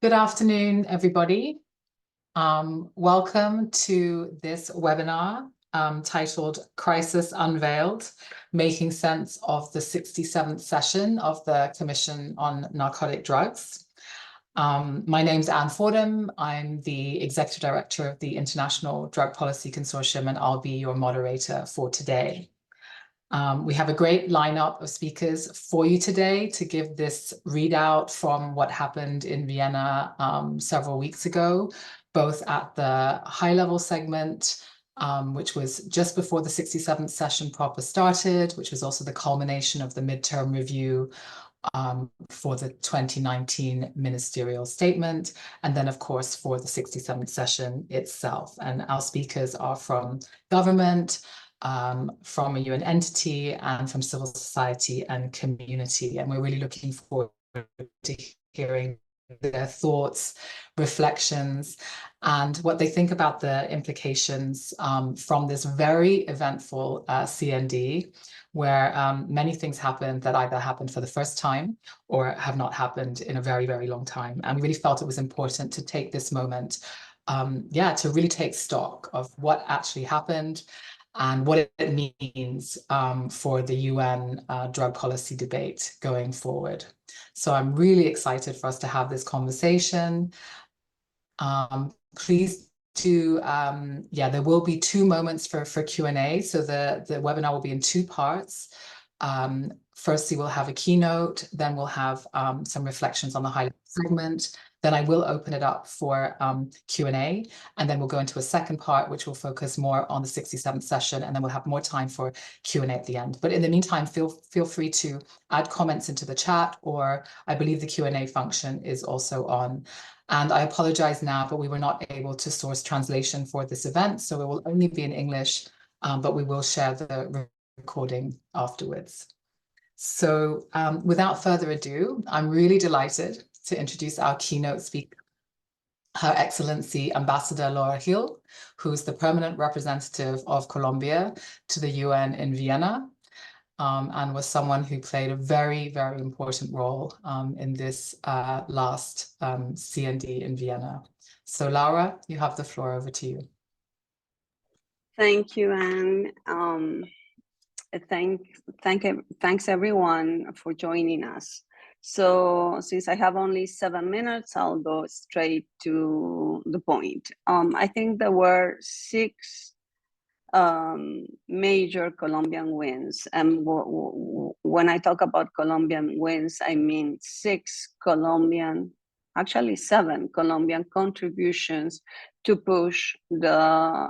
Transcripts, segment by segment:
Good afternoon, everybody. Welcome to this webinar titled Crisis Unveiled, Making Sense of the 67th Session of the Commission on Narcotic Drugs. My name's Anne Fordham. I'm the Executive Director of the International Drug Policy Consortium, and I'll be your moderator for today. We have a great lineup of speakers for you today to give this readout from what happened in Vienna several weeks ago, both at the high-level segment, which was just before the 67th session proper started, which was also the culmination of the midterm review for the 2019 ministerial statement, and then, of course, for the 67th session itself. And our speakers are from government, from a UN entity, and from civil society and community. And we're really looking forward to hearing their thoughts, reflections, and what they think about the implications from this very eventful CND, where many things happened that either happened for the first time or have not happened in a very, very long time. And we really felt it was important to take this moment, to really take stock of what actually happened and what it means for the UN drug policy debate going forward. So I'm really excited for us to have this conversation. Please do, there will be 2 moments for Q&A. So the webinar will be in 2 parts. Firstly, we'll have a keynote, then we'll have some reflections on the highlight segment. Then I will open it up for Q&A, and then we'll go into a second part, which will focus more on the 67th session, and then we'll have more time for Q&A at the end. But in the meantime, feel free to add comments into the chat, or I believe the Q&A function is also on. And I apologize now, but we were not able to source translation for this event, so it will only be in English, but we will share the recording afterwards. So without further ado, I'm really delighted to introduce our keynote speaker, Her Excellency Ambassador Lawlor, who's the permanent representative of Colombia to the UN in Vienna, and was someone who played a very, very important role in this last CND in Vienna. So Laura, you have the floor. Over to you. Thank you, Anne. Thanks everyone for joining us. So since I have only 7 minutes, I'll go straight to the point. I think there were 6 major Colombian wins. And when I talk about Colombian wins, I mean 6 Colombian, actually 7 Colombian contributions to push the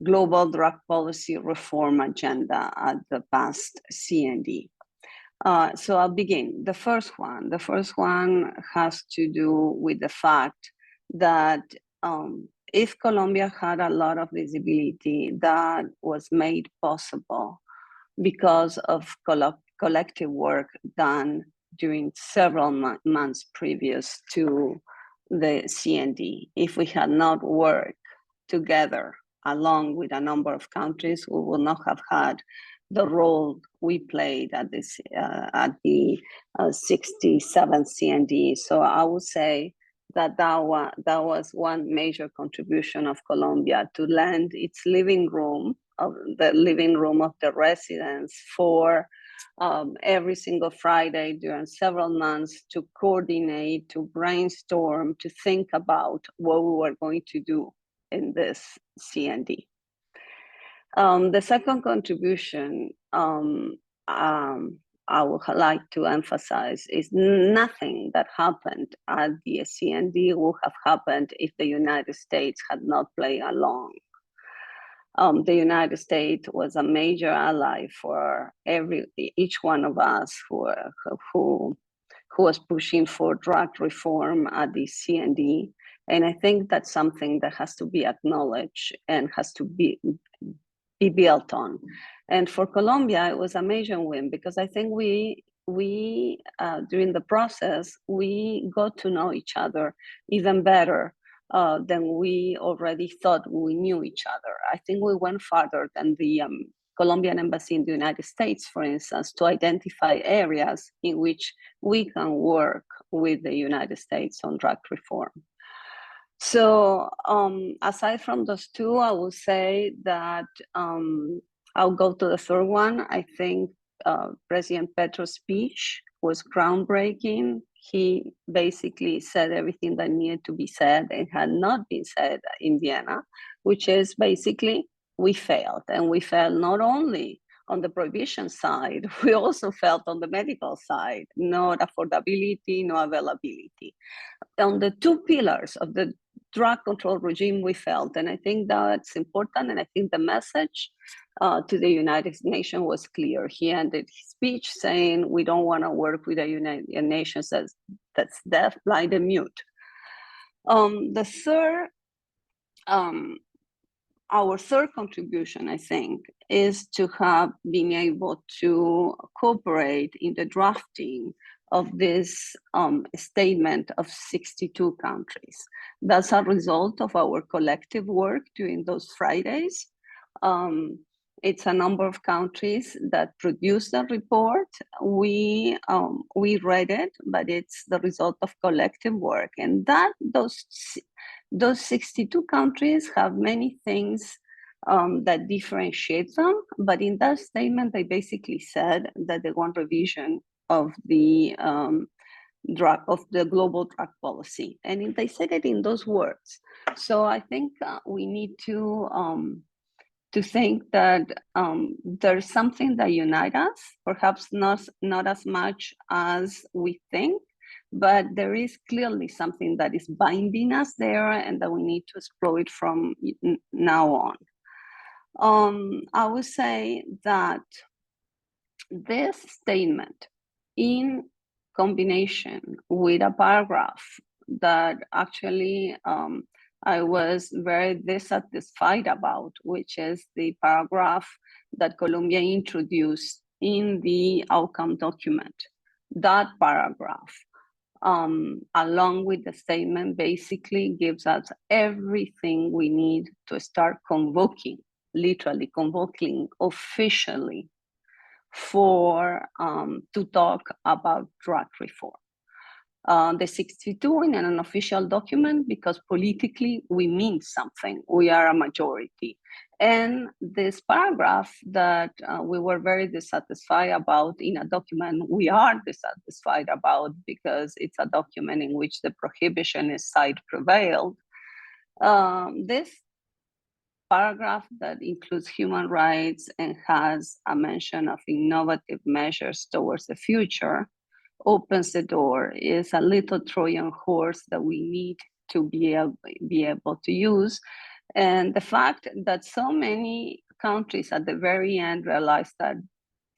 global drug policy reform agenda at the past CND. So I'll begin. The first one has to do with the fact that if Colombia had a lot of visibility, that was made possible because of collective work done during several months previous to the CND. If we had not worked together along with a number of countries, we would not have had the role we played at this at the 67th CND. So I would say that was one major contribution of Colombia to lend its living room of the residents for every single Friday during several months to coordinate, to brainstorm, to think about what we were going to do in this CND. The second contribution I would like to emphasize is nothing that happened at the CND would have happened if the United States had not played along. The United States was a major ally for each one of us who was pushing for drug reform at the CND. And I think that's something that has to be acknowledged and has to be built on. And for Colombia, it was a major win because I think we during the process, we got to know each other even better than we already thought we knew each other. I think we went farther than the Colombian embassy in the United States, for instance, to identify areas in which we can work with the United States on drug reform. So aside from those two, I will say that I'll go to the third one. I think President Petro's speech was groundbreaking. He basically said everything that needed to be said and had not been said in Vienna, which is basically we failed. And we failed not only on the prohibition side, we also failed on the medical side, no affordability, no availability. On the two pillars of the drug control regime, we failed. And I think that's important. And I think the message to the United Nations was clear. He ended his speech saying, we don't want to work with the United Nations that's deaf, blind, and mute. The third, our third contribution, I think, is to have been able to cooperate in the drafting of this statement of 62 countries. That's a result of our collective work during those Fridays. It's a number of countries that produced the report. We read it, but it's the result of collective work. And those 62 countries have many things that differentiate them. But in that statement, they basically said that they want revision of the global drug policy, and they said it in those words. So I think we need to think that there's something that unites us, perhaps not as much as we think, but there is clearly something that is binding us there, and that we need to explore it from now on. I would say that this statement, in combination with a paragraph that actually I was very dissatisfied about, which is the paragraph that Colombia introduced in the outcome document. That paragraph, along with the statement, basically gives us everything we need to start convoking, literally convoking officially for to talk about drug reform. The 62 in an official document, because politically we mean something, we are a majority. And this paragraph that we were very dissatisfied about in a document we are dissatisfied about, because it's a document in which the prohibitionist side prevailed. This paragraph that includes human rights and has a mention of innovative measures towards the future opens the door, is a little Trojan horse that we need to be able to use. And the fact that so many countries at the very end realized that,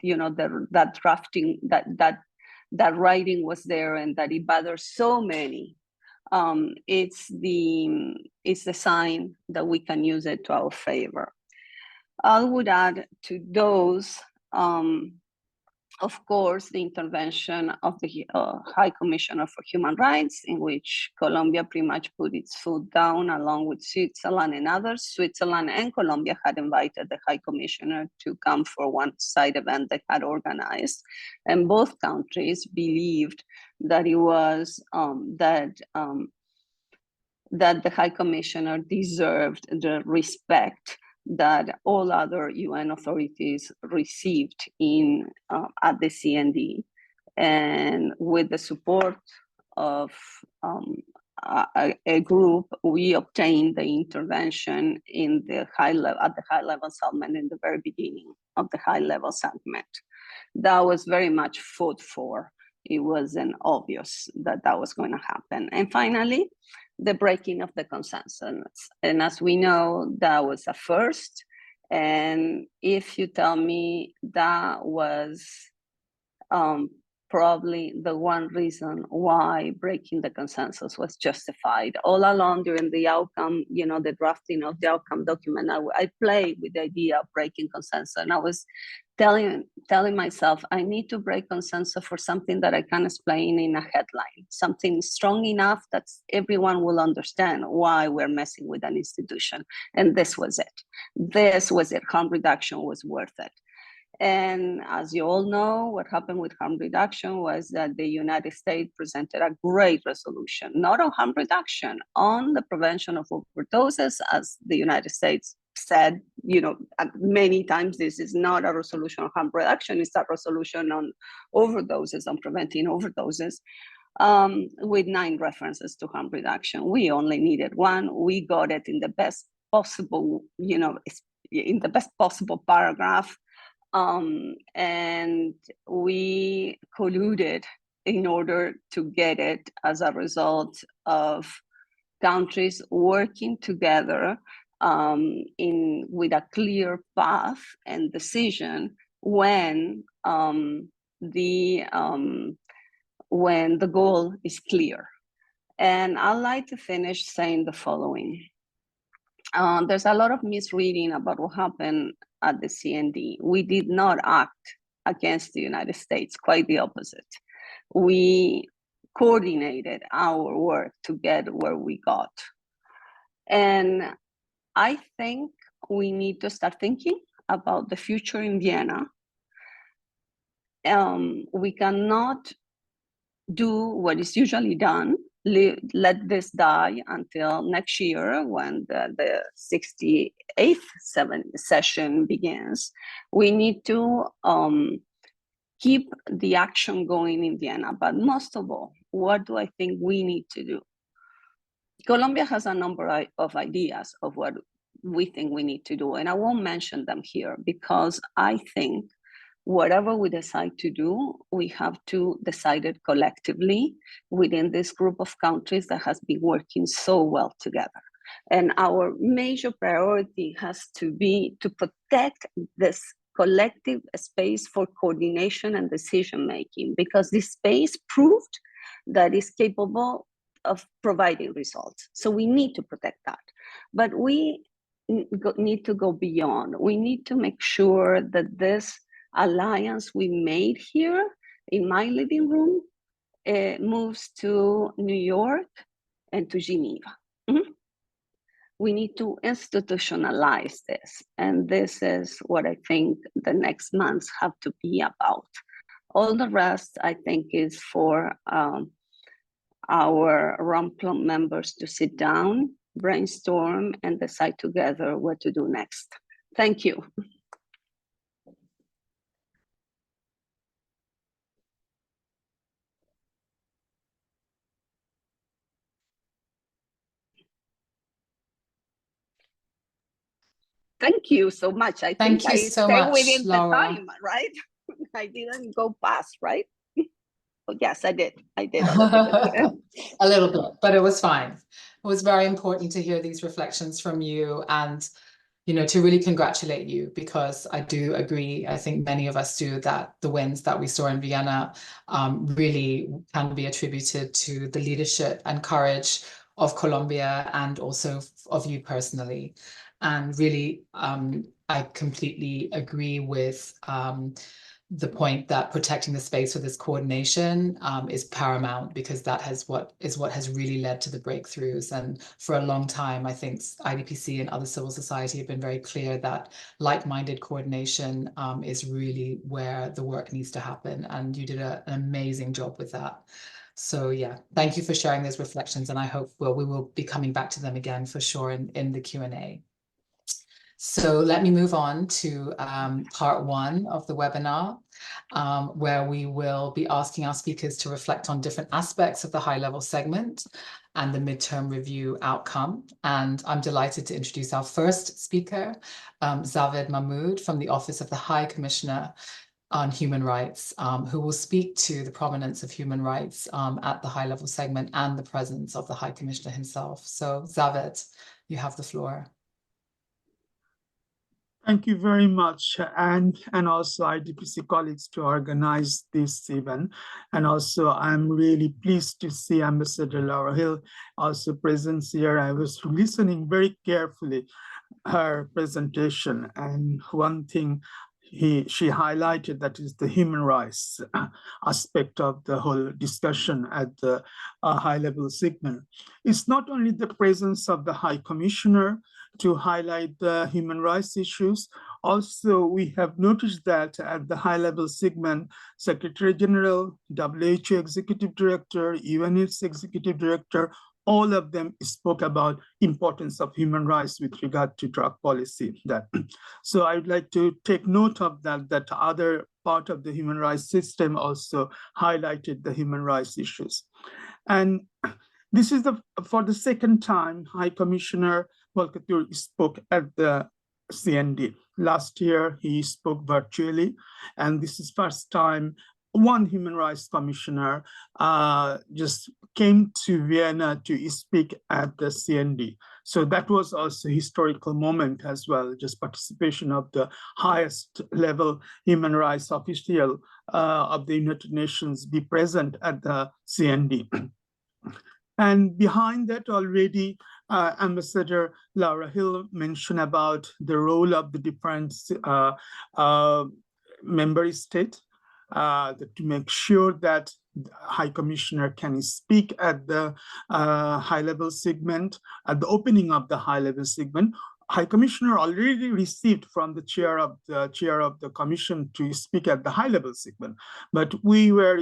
that drafting, that writing was there and that it bothers so many, it's the sign that we can use it to our favor. I would add to those, of course, the intervention of the High Commissioner for Human Rights, in which Colombia pretty much put its foot down along with Switzerland and others. Switzerland and Colombia had invited the High Commissioner to come for one side event they had organized. And both countries believed that it was that the High Commissioner deserved the respect that all other UN authorities received at the CND, and with the support of a group, we obtained the intervention in the at the high-level settlement in the very beginning of the high-level settlement. That was very much fought for. It wasn't obvious that was going to happen. And finally, the breaking of the consensus. And as we know, that was a first. And if you tell me that was probably the one reason why breaking the consensus was justified. All along during the outcome, the drafting of the outcome document, I played with the idea of breaking consensus. And I was telling myself, I need to break consensus for something that I can explain in a headline, something strong enough that everyone will understand why we're messing with an institution. And this was it. Harm reduction was worth it. And as you all know, what happened with harm reduction was that the United States presented a great resolution, not on harm reduction, on the prevention of overdoses, as the United States said, many times, this is not a resolution on harm reduction, it's a resolution on overdoses, on preventing overdoses, with 9 references to harm reduction. We only needed 1. We got it in the best possible, in the best possible paragraph. And we colluded in order to get it as a result of countries working together with a clear path and decision when the goal is clear. And I'd like to finish saying the following. There's a lot of misreading about what happened at the CND. We did not act against the United States, quite the opposite. We coordinated our work to get where we got. And I think we need to start thinking about the future in Vienna. We cannot do what is usually done, let this die until next year when the 68th session begins. We need to keep the action going in Vienna, but most of all, what do I think we need to do? Colombia has a number of ideas of what we think we need to do, and I won't mention them here because I think whatever we decide to do, we have to decide it collectively within this group of countries that has been working so well together. And our major priority has to be to protect this collective space for coordination and decision-making, because this space proved that it's capable of providing results. So we need to protect that. But we need to go beyond. We need to make sure that this alliance we made here in my living room moves to New York and to Geneva. We need to institutionalize this, and this is what I think the next months have to be about. All the rest, I think, is for our ROMPLOM members to sit down, brainstorm, and decide together what to do next. Thank you. Thank you so much. I think I stayed within the time, right? I didn't go past, right? Oh, yes, I did. I did a little bit. A little bit, but it was fine. It was very important to hear these reflections from you and, to really congratulate you, because I do agree, I think many of us do, that the wins that we saw in Vienna really can be attributed to the leadership and courage of Colombia and also of you personally. And really, I completely agree with the point that protecting the space for this coordination is paramount, because that has what has really led to the breakthroughs. And for a long time, I think IDPC and other civil society have been very clear that like-minded coordination is really where the work needs to happen. And you did an amazing job with that. So yeah, thank you for sharing those reflections. And I hope we will be coming back to them again for sure in the Q&A. So let me move on to part 1 of the webinar, where we will be asking our speakers to reflect on different aspects of the high-level segment and the midterm review outcome. And I'm delighted to introduce our first speaker, Zaved Mahmood from the Office of the High Commissioner on Human Rights, who will speak to the prominence of human rights at the high-level segment and the presence of the High Commissioner himself. So Zaved, you have the floor. Thank you very much, and also IDPC colleagues to organize this event. And also, I'm really pleased to see Ambassador Laura Hill also present here. I was listening very carefully her presentation, and one thing she highlighted, that is the human rights aspect of the whole discussion at the high-level segment. It's not only the presence of the High Commissioner to highlight the human rights issues, Also, we have noticed that at the high-level segment, Secretary General, WHO Executive Director, UNAIDS Executive Director, all of them spoke about importance of human rights with regard to drug policy. So I would like to take note of that other part of the human rights system also highlighted the human rights issues. And this is for the second time High Commissioner Volker Turk spoke at the CND. Last year, he spoke virtually, and this is first time one human rights commissioner just came to Vienna to speak at the CND. So that was also a historical moment as well, just participation of the highest level human rights official of the United Nations be present at the CND. And behind that already, Ambassador Laura Hill mentioned about the role of the different member states to make sure that the High Commissioner can speak at the high-level segment, at the opening of the high-level segment. High Commissioner already received from the chair of the commission to speak at the high-level segment, but we were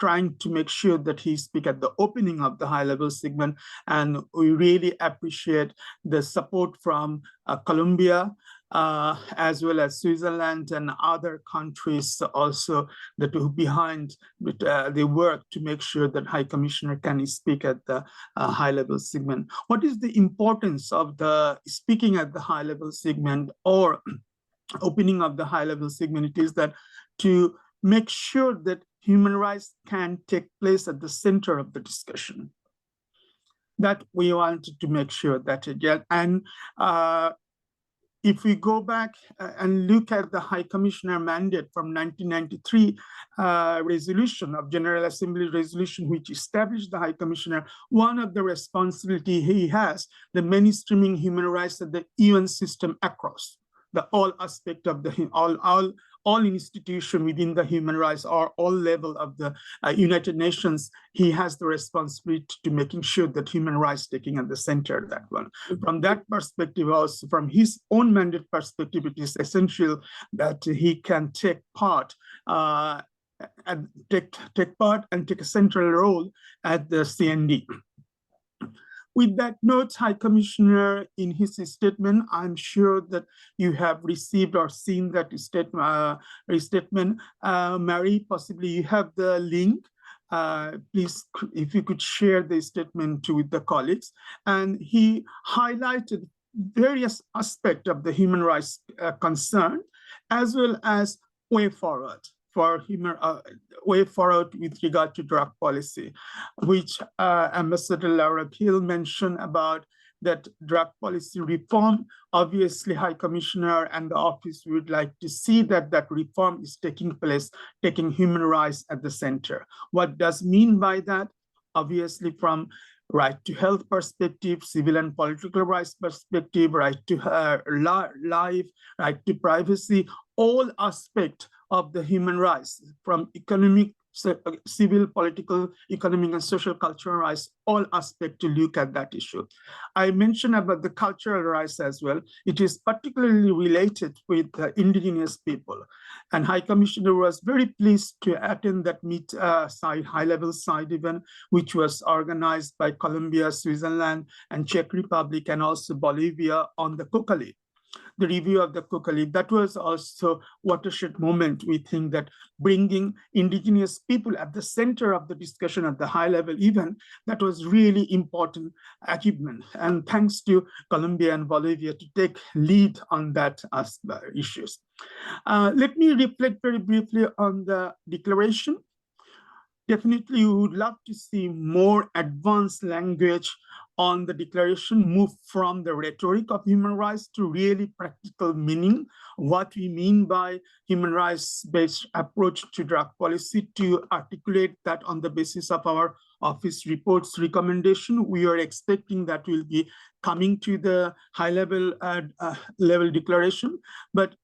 trying to make sure that he speak at the opening of the high-level segment, and we really appreciate the support from Colombia, as well as Switzerland and other countries also that are behind the work to make sure that High Commissioner can speak at the high-level segment. What is the importance of the speaking at the high-level segment or opening of the high-level segment? It is that to make sure that human rights can take place at the center of the discussion. That we wanted to make sure that it did. And if we go back and look at the High Commissioner mandate from 1993 resolution of General Assembly resolution, which established the High Commissioner, one of the responsibility he has, the mainstreaming human rights of the UN system across the all aspect of the all institution within the human rights or all level of the United Nations. He has the responsibility to making sure that human rights taking at the center of that one. From that perspective, also from his own mandate perspective, it is essential that he can take part and take a central role at the CND. With that note, High Commissioner, in his statement, I'm sure that you have received or seen that statement. Mary, possibly you have the link. Please, if you could share the statement with the colleagues. And he highlighted various aspects of the human rights concern, as well as way forward for way forward with regard to drug policy, which Ambassador Laura Hill mentioned about that drug policy reform. Obviously, High Commissioner and the office would like to see that that reform is taking place, taking human rights at the center. What does mean by that? Obviously, from right to health perspective, civil and political rights perspective, right to life, right to privacy, all aspects of the human rights, from economic, civil, political, economic, and social cultural rights, all aspects to look at that issue. I mentioned about the cultural rights as well. It is particularly related with indigenous people. And High Commissioner was very pleased to attend that high-level side event, which was organized by Colombia, Switzerland, and Czech Republic, and also Bolivia on the coca leaf. The review of the coca leaf, that was also watershed moment. We think that bringing indigenous people at the center of the discussion at the high level event, that was really important achievement. And thanks to Colombia and Bolivia to take lead on that issues. Let me reflect very briefly on the declaration. Definitely, we would love to see more advanced language on the declaration, move from the rhetoric of human rights to really practical meaning, what we mean by human rights-based approach to drug policy, to articulate that on the basis of our office reports recommendation. We are expecting that will be coming to the high-level level declaration. But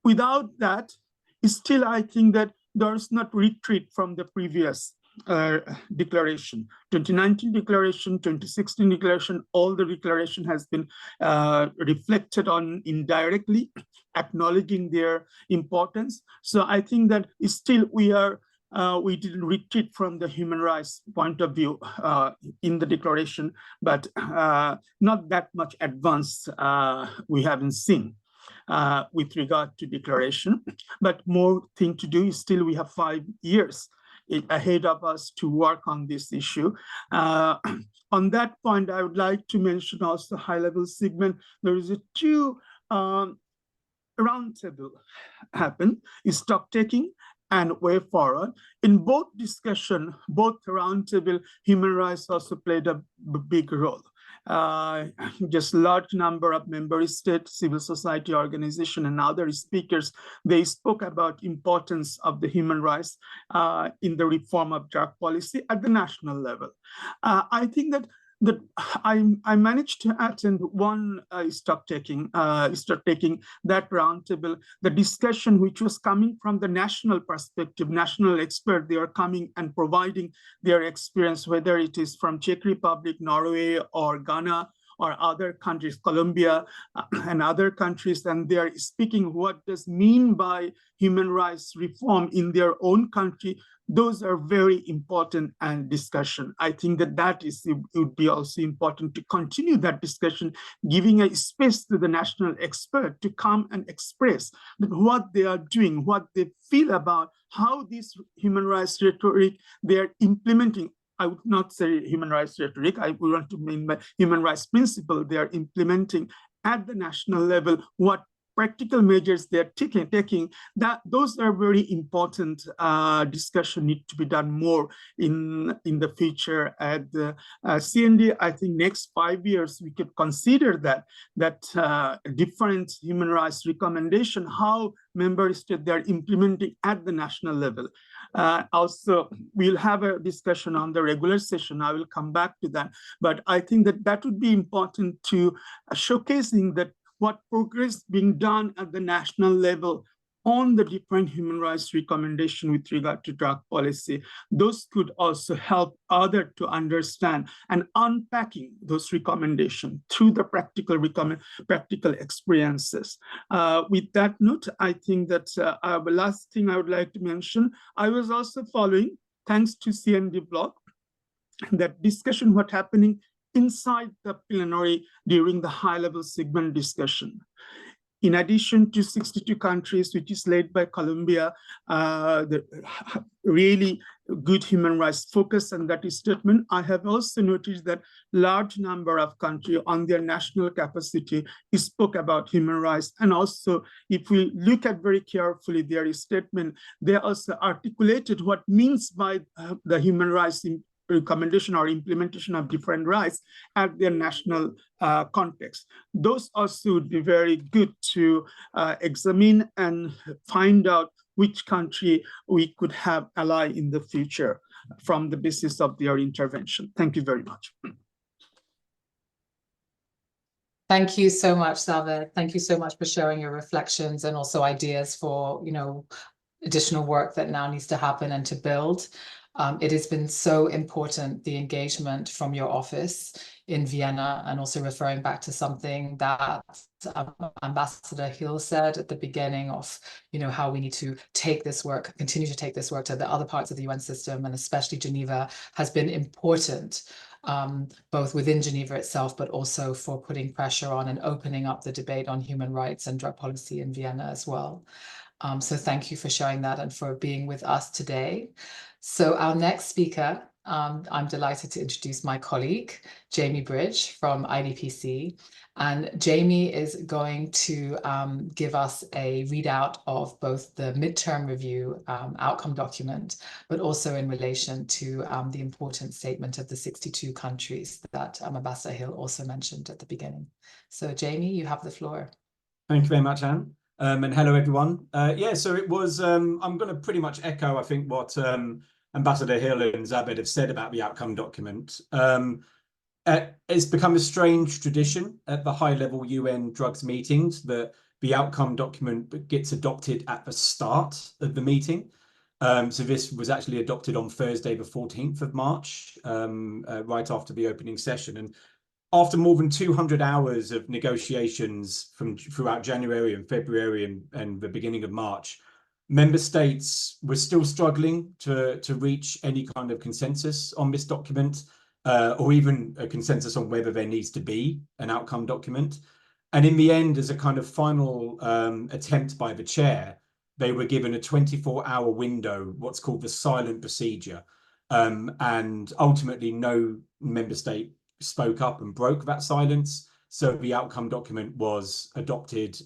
without that, still I think that there's not retreat from the previous declaration, 2019 declaration, 2016 declaration, all the declaration has been reflected on indirectly, acknowledging their importance. So I think that still we didn't retreat from the human rights point of view in the declaration, but not that much advance we haven't seen with regard to declaration. But more thing to do is still we have 5 years ahead of us to work on this issue. On that point, I would like to mention also high-level segment. There is a 2 roundtable happen, is stock taking and way forward. In both discussion, both roundtable, human rights also played a big role. Just large number of member states, civil society organization, and other speakers, they spoke about importance of the human rights in the reform of drug policy at the national level. I think that I managed to attend one stock taking that roundtable, the discussion which was coming from the national perspective, national expert, they are coming and providing their experience, whether it is from Czech Republic, Norway, or Ghana, or other countries, Colombia, and other countries, and they are speaking what does mean by human rights reform in their own country. Those are very important and discussion. I think that it would be also important to continue that discussion, giving a space to the national expert to come and express what they are doing, what they feel about how this human rights rhetoric they are implementing. I would not say human rights rhetoric. I would want to mean by human rights principle they are implementing at the national level, what practical measures they're taking, that those are very important discussion need to be done more in the future at the CND. I think next 5 years we could consider that different human rights recommendation, how member states they're implementing at the national level. Also, we'll have a discussion on the regular session. I will come back to that, but I think that would be important to showcasing that what progress being done at the national level on the different human rights recommendation with regard to drug policy. Those could also help others to understand and unpacking those recommendations through the practical experiences. With that note, I think that the last thing I would like to mention, I was also following, thanks to CND blog, that discussion what happening inside the plenary during the high-level segment discussion. In addition to 62 countries, which is led by Colombia, the really good human rights focus on that statement, I have also noticed that large number of countries on their national capacity spoke about human rights. And also, if we look at very carefully their statement, they also articulated what means by the human rights recommendation or implementation of different rights at their national context. Those also would be very good to examine and find out which country we could have ally in the future from the basis of their intervention. Thank you very much. Thank you so much, Zaved. Thank you so much for sharing your reflections and also ideas for, additional work that now needs to happen and to build. It has been so important, the engagement from your office in Vienna, and also referring back to something that Ambassador Hill said at the beginning of, how we need to take this work, continue to take this work to the other parts of the UN system, and especially Geneva has been important, both within Geneva itself, but also for putting pressure on and opening up the debate on human rights and drug policy in Vienna as well. So thank you for sharing that and for being with us today. So our next speaker, I'm delighted to introduce my colleague, Jamie Bridge from IDPC. And Jamie is going to give us a readout of both the midterm review outcome document, but also in relation to the important statement of the 62 countries that Ambassador Hill also mentioned at the beginning. So Jamie, you have the floor. Thank you very much, Anne. And hello, everyone. So it was, I'm going to pretty much echo, I think, what Ambassador Hill and Zaved have said about the outcome document. It's become a strange tradition at the high-level UN drugs meetings that the outcome document gets adopted at the start of the meeting. So this was actually adopted on Thursday, the 14th of March, right after the opening session. And after more than 200 hours of negotiations throughout January and February and the beginning of March, member states were still struggling to reach any kind of consensus on this document, or even a consensus on whether there needs to be an outcome document. And in the end, as a kind of final attempt by the chair, they were given a 24-hour window, what's called the silent procedure. And ultimately, no member state spoke up and broke that silence. So the outcome document was adopted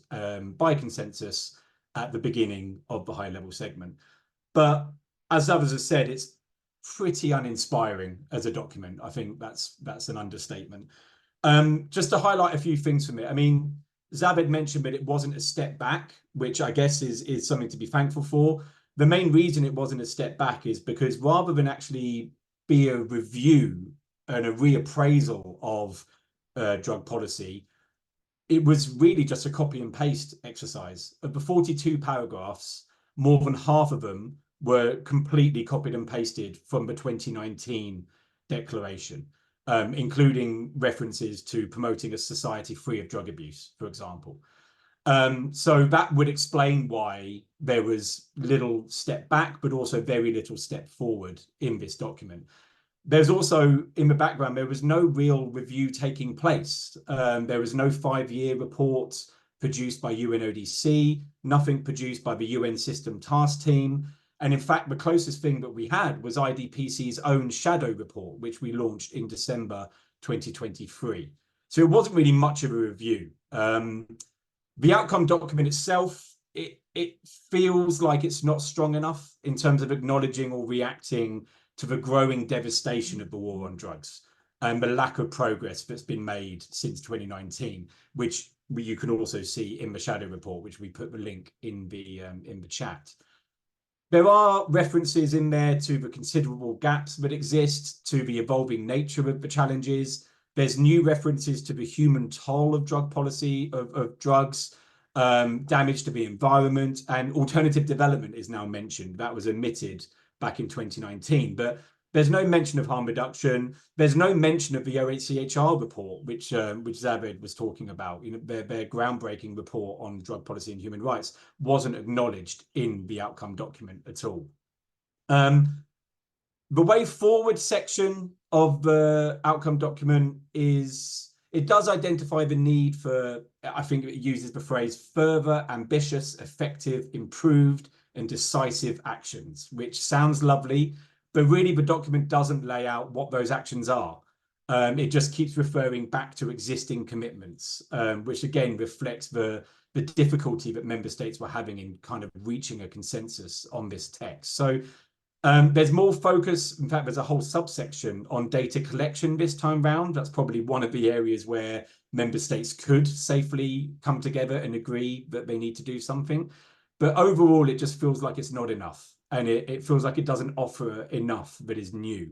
by consensus at the beginning of the high-level segment. But as others have said, it's pretty uninspiring as a document. I think that's an understatement. Just to highlight a few things from it. I mean, Zaved mentioned that it wasn't a step back, which I guess is something to be thankful for. The main reason it wasn't a step back is because rather than actually be a review and a reappraisal of drug policy, it was really just a copy and paste exercise. Of the 42 paragraphs, more than half of them were completely copied and pasted from the 2019 declaration, including references to promoting a society free of drug abuse, for example. So that would explain why there was little step back, but also very little step forward in this document. There's also, in the background, there was no real review taking place. There was no 5-year report produced by UNODC, nothing produced by the UN System Task Team. And in fact, the closest thing that we had was IDPC's own shadow report, which we launched in December 2023. So it wasn't really much of a review. The outcome document itself, it feels like it's not strong enough in terms of acknowledging or reacting to the growing devastation of the war on drugs and the lack of progress that's been made since 2019, which you can also see in the shadow report, which we put the link in the chat. There are references in there to the considerable gaps that exist, to the evolving nature of the challenges. There's new references to the human toll of drug policy, of drugs, damage to the environment, and alternative development is now mentioned. That was omitted back in 2019, but there's no mention of harm reduction. There's no mention of the OHCHR report, which Zaved was talking about. You know, their groundbreaking report on drug policy and human rights wasn't acknowledged in the outcome document at all. The way forward section of the outcome document it does identify the need for, I think it uses the phrase, further ambitious, effective, improved, and decisive actions, which sounds lovely, but really the document doesn't lay out what those actions are. It just keeps referring back to existing commitments, which again reflects the difficulty that member states were having in kind of reaching a consensus on this text. So there's more focus. In fact, there's a whole subsection on data collection this time round. That's probably one of the areas where member states could safely come together and agree that they need to do something. But overall, it just feels like it's not enough. And it feels like it doesn't offer enough that is new.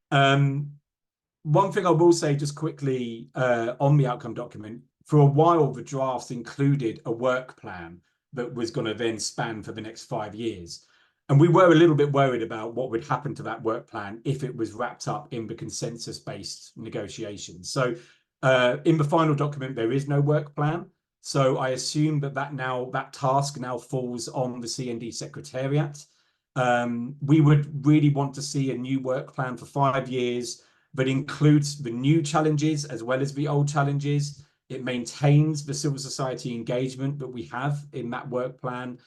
One thing I will say just quickly on the outcome document, for a while, the drafts included a work plan that was going to then span for the next 5 years. And we were a little bit worried about what would happen to that work plan if it was wrapped up in the consensus-based negotiations. So in the final document, there is no work plan. So I assume that task now falls on the CND Secretariat. We would really want to see a new work plan for 5 years that includes the new challenges as well as the old challenges. It maintains the civil society engagement that we have in that work plan.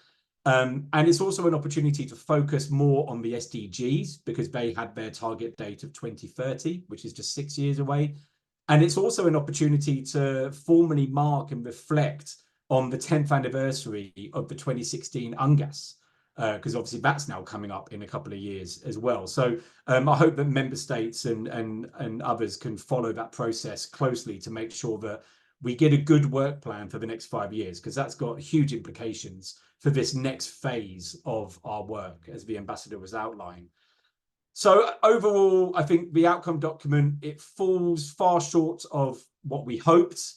And it's also an opportunity to focus more on the SDGs because they had their target date of 2030, which is just 6 years away. And it's also an opportunity to formally mark and reflect on the 10th anniversary of the 2016 UNGAS, because obviously that's now coming up in a couple of years as well. So I hope that member states and others can follow that process closely to make sure that we get a good work plan for the next 5 years, because that's got huge implications for this next phase of our work, as the ambassador was outlining. So overall, I think the outcome document, it falls far short of what we hoped,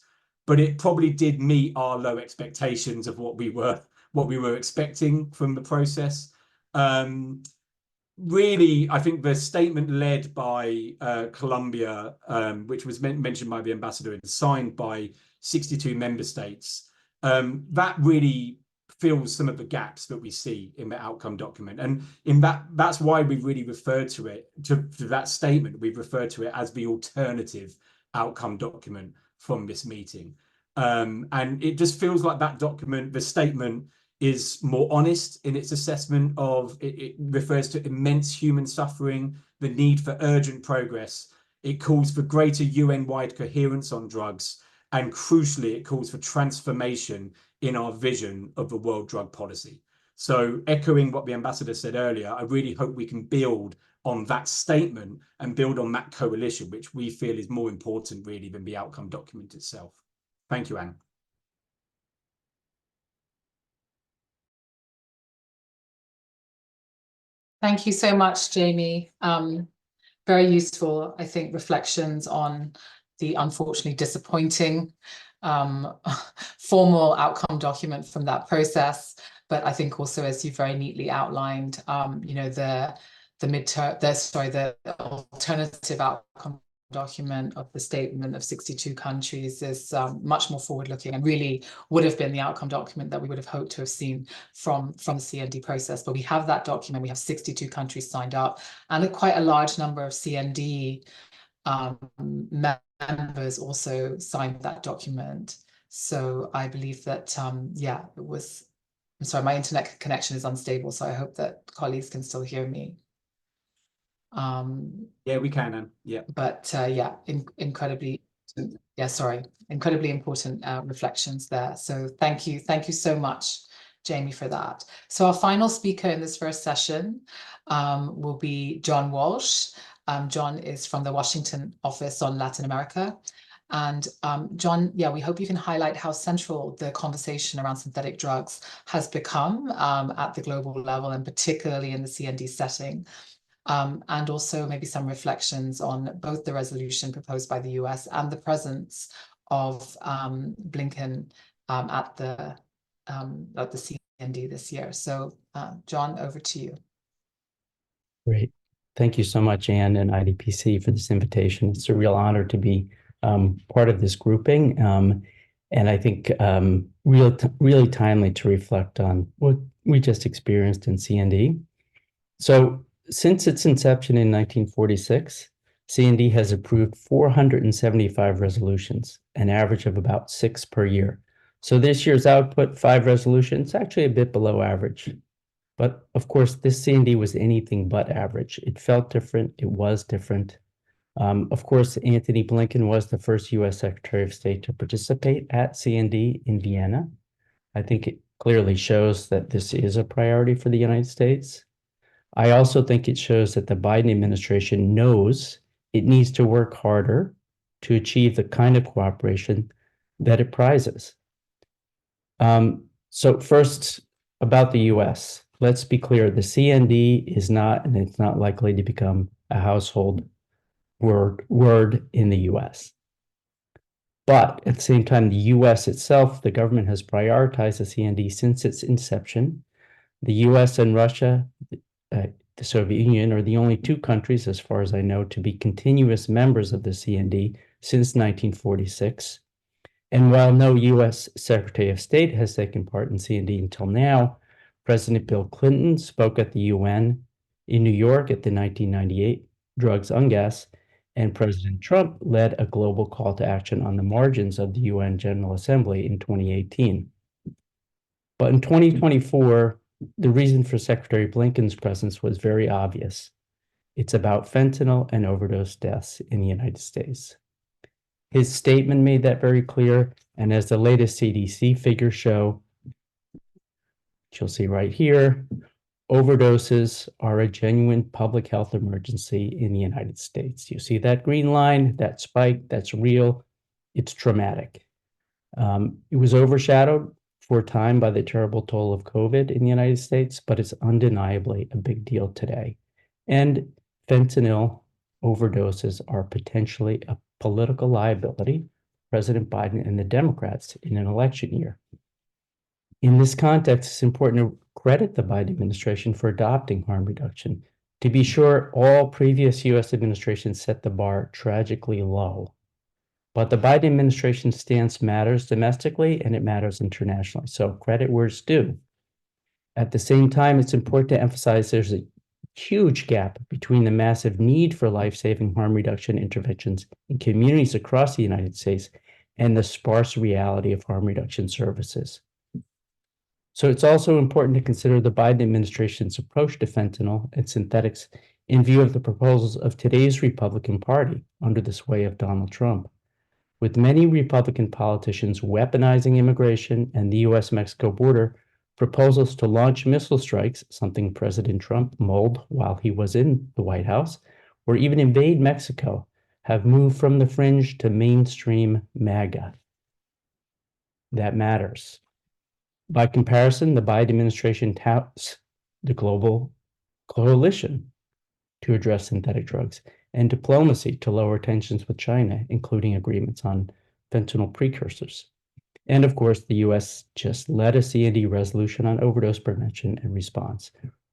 but it probably did meet our low expectations of what we were expecting from the process. Really, I think the statement led by Colombia, which was mentioned by the ambassador and signed by 62 member states, that really fills some of the gaps that we see in the outcome document. And in that's why we really referred to it, to that statement, we've referred to it as the alternative outcome document from this meeting. And it just feels like that document, the statement, is more honest in its assessment of, it refers to immense human suffering, the need for urgent progress. It calls for greater UN-wide coherence on drugs, and crucially, it calls for transformation in our vision of the world drug policy. So echoing what the ambassador said earlier, I really hope we can build on that statement and build on that coalition, which we feel is more important really than the outcome document itself. Thank you, Anne. Thank you so much, Jamie. Very useful, I think, reflections on the unfortunately disappointing formal outcome document from that process. But I think also, as you very neatly outlined, you know, the alternative outcome document of the statement of 62 countries is much more forward-looking, and really would have been the outcome document that we would have hoped to have seen from the CND process. But we have that document, we have 62 countries signed up, and quite a large number of CND members also signed that document. So I believe that, yeah, it was, I'm sorry, my internet connection is unstable, so I hope that colleagues can still hear me. Yeah, we can, Anne. Yeah. But yeah, incredibly, yeah, sorry, incredibly important reflections there. So thank you so much, Jamie, for that. So our final speaker in this first session will be John Walsh. John is from the Washington office on Latin America. And John, yeah, we hope you can highlight how central the conversation around synthetic drugs has become at the global level, and particularly in the CND setting. And also maybe some reflections on both the resolution proposed by the US and the presence of Blinken at the CND this year. So John, over to you. Great. Thank you so much, Anne and IDPC, for this invitation. It's a real honor to be part of this grouping. And I think really timely to reflect on what we just experienced in CND. So since its inception in 1946, CND has approved 475 resolutions, an average of about 6 per year. So this year's output, 5 resolutions, actually a bit below average. But of course, this CND was anything but average. It felt different. It was different. Of course, Antony Blinken was the first US Secretary of State to participate at CND in Vienna. I think it clearly shows that this is a priority for the United States. I also think it shows that the Biden administration knows it needs to work harder to achieve the kind of cooperation that it prizes. So first, about the US. Let's be clear, the CND is not, and it's not likely to become, a household word in the US. But at the same time, the US itself, the government has prioritized the CND since its inception. The US and Russia, the Soviet Union, are the only 2 countries, as far as I know, to be continuous members of the CND since 1946. And while no US Secretary of State has taken part in CND until now, President Bill Clinton spoke at the UN in New York at the 1998 Drugs UNGAS, and President Trump led a global call to action on the margins of the UN General Assembly in 2018. But in 2024, the reason for Secretary Blinken's presence was very obvious. It's about fentanyl and overdose deaths in the United States. His statement made that very clear, and as the latest CDC figures show, which you'll see right here, overdoses are a genuine public health emergency in the United States. You see that green line, that spike, that's real, it's traumatic. It was overshadowed for a time by the terrible toll of COVID in the United States, but it's undeniably a big deal today. And fentanyl overdoses are potentially a political liability, President Biden and the Democrats in an election year. In this context, it's important to credit the Biden administration for adopting harm reduction. To be sure, all previous U.S. administrations set the bar tragically low. But the Biden administration's stance matters domestically and it matters internationally. So credit where it's due. At the same time, it's important to emphasize there's a huge gap between the massive need for life-saving harm reduction interventions in communities across the United States and the sparse reality of harm reduction services. So it's also important to consider the Biden administration's approach to fentanyl and synthetics in view of the proposals of today's Republican Party under the sway of Donald Trump. With many Republican politicians weaponizing immigration and the U.S.-Mexico border, proposals to launch missile strikes, something President Trump mulled while he was in the White House, or even invade Mexico, have moved from the fringe to mainstream MAGA. That matters. By comparison, the Biden administration touts the global coalition to address synthetic drugs and diplomacy to lower tensions with China, including agreements on fentanyl precursors. And of course, the US just led a CND resolution on overdose prevention and response.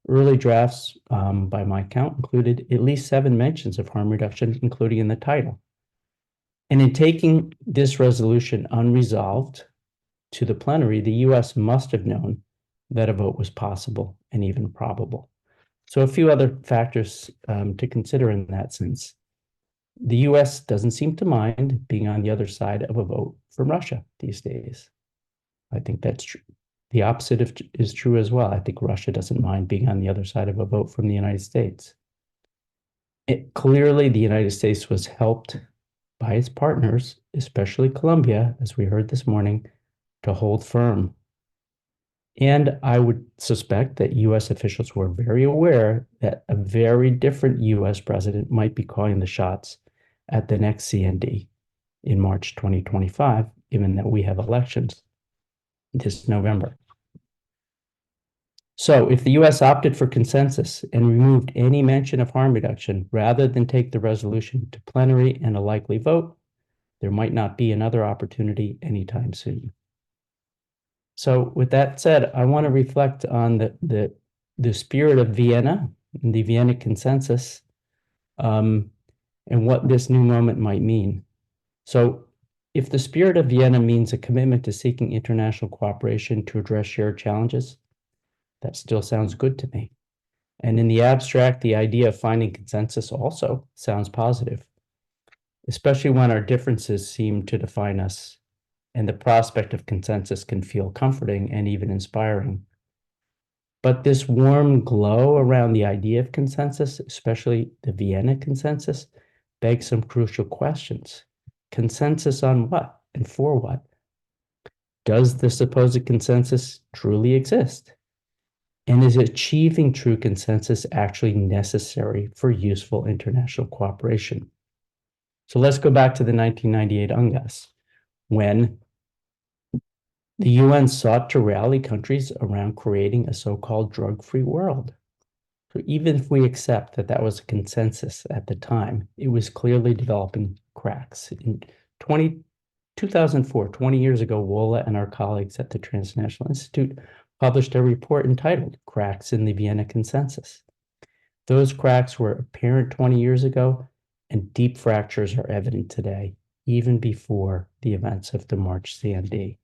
Early drafts, by my count, included at least 7 mentions of harm reduction, including in the title. And in taking this resolution unresolved to the plenary, the US must have known that a vote was possible and even probable. So a few other factors to consider in that sense. The US doesn't seem to mind being on the other side of a vote from Russia these days. I think that's true. The opposite is true as well. I think Russia doesn't mind being on the other side of a vote from the United States. Clearly, the United States was helped by its partners, especially Colombia, as we heard this morning, to hold firm. And I would suspect that US officials were very aware that a very different US president might be calling the shots at the next CND in March 2025, given that we have elections this November. So if the US opted for consensus and removed any mention of harm reduction rather than take the resolution to plenary and a likely vote, there might not be another opportunity anytime soon. So with that said, I want to reflect on the spirit of Vienna, the Vienna consensus, and what this new moment might mean. So if the spirit of Vienna means a commitment to seeking international cooperation to address shared challenges, that still sounds good to me. And in the abstract, the idea of finding consensus also sounds positive, especially when our differences seem to define us. And the prospect of consensus can feel comforting and even inspiring. But this warm glow around the idea of consensus, especially the Vienna consensus, begs some crucial questions. Consensus on what and for what? Does the supposed consensus truly exist? And is achieving true consensus actually necessary for useful international cooperation? So let's go back to the 1998 UNGAS, when the UN sought to rally countries around creating a so-called drug-free world. So even if we accept that that was a consensus at the time, it was clearly developing cracks. In 2004, 20 years ago, WOLA and our colleagues at the Transnational Institute published a report entitled Cracks in the Vienna Consensus. Those cracks were apparent 20 years ago, and deep fractures are evident today, even before the events of the March CND.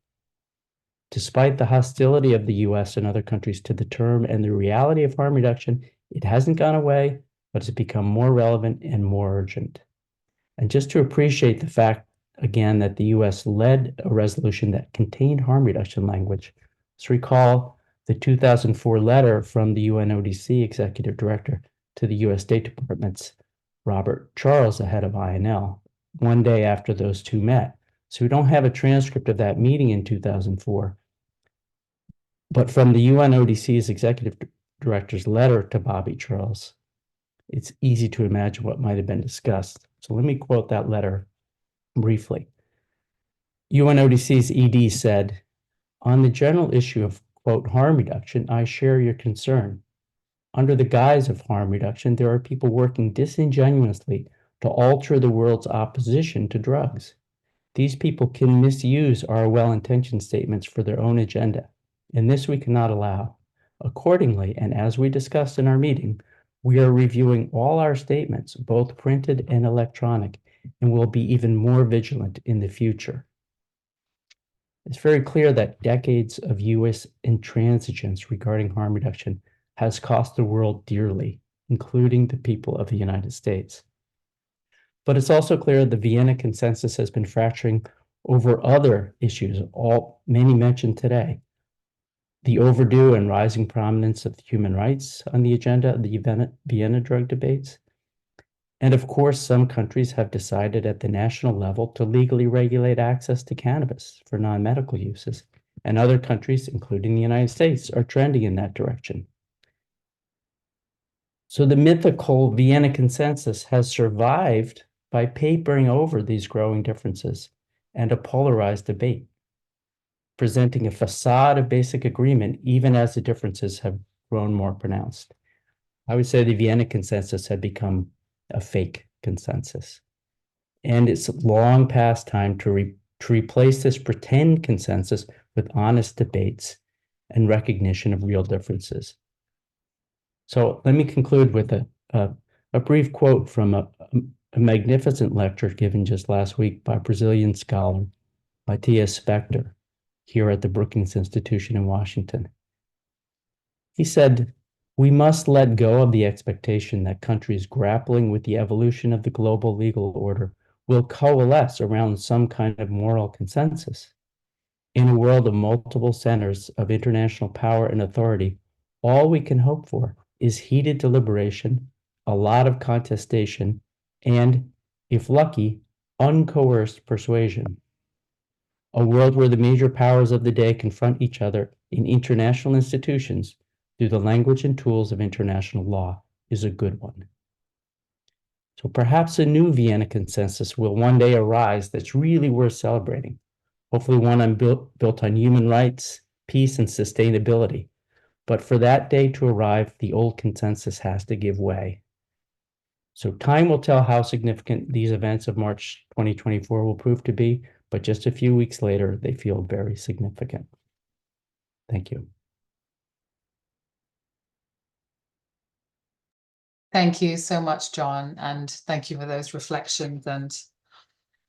Despite the hostility of the US and other countries to the term and the reality of harm reduction, it hasn't gone away, but it's become more relevant and more urgent. And just to appreciate the fact, again, that the US led a resolution that contained harm reduction language, let's recall the 2004 letter from the UNODC Executive Director to the US State Department's Robert Charles, the head of INL, one day after those two met. So we don't have a transcript of that meeting in 2004. But from the UNODC's Executive Director's letter to Bobby Charles, it's easy to imagine what might have been discussed. So let me quote that letter briefly. UNODC's ED said, "On the general issue of, quote, harm reduction, I share your concern. Under the guise of harm reduction, there are people working disingenuously to alter the world's opposition to drugs. These people can misuse our well-intentioned statements for their own agenda. and this we cannot allow. Accordingly, and as we discussed in our meeting, we are reviewing all our statements, both printed and electronic, and will be even more vigilant in the future. It's very clear that decades of U.S. intransigence regarding harm reduction has cost the world dearly, including the people of the United States. But it's also clear the Vienna consensus has been fracturing over other issues, many mentioned today. The overdue and rising prominence of human rights on the agenda of the Vienna drug debates. And of course, some countries have decided at the national level to legally regulate access to cannabis for non-medical uses. And other countries, including the United States, are trending in that direction. So the mythical Vienna consensus has survived by papering over these growing differences and a polarized debate, presenting a facade of basic agreement even as the differences have grown more pronounced. I would say the Vienna consensus had become a fake consensus. And it's long past time to replace this pretend consensus with honest debates and recognition of real differences. So let me conclude with a brief quote from a magnificent lecture given just last week by Brazilian scholar Matthias Spector here at the Brookings Institution in Washington. He said, "We must let go of the expectation that countries grappling with the evolution of the global legal order will coalesce around some kind of moral consensus. In a world of multiple centers of international power and authority, all we can hope for is heated deliberation, a lot of contestation, and, if lucky, uncoerced persuasion. A world where the major powers of the day confront each other in international institutions through the language and tools of international law is a good one." So perhaps a new Vienna consensus will one day arise that's really worth celebrating. Hopefully one built on human rights, peace, and sustainability. But for that day to arrive, the old consensus has to give way. So time will tell how significant these events of March 2024 will prove to be, but just a few weeks later, they feel very significant. Thank you. Thank you so much, John, and thank you for those reflections and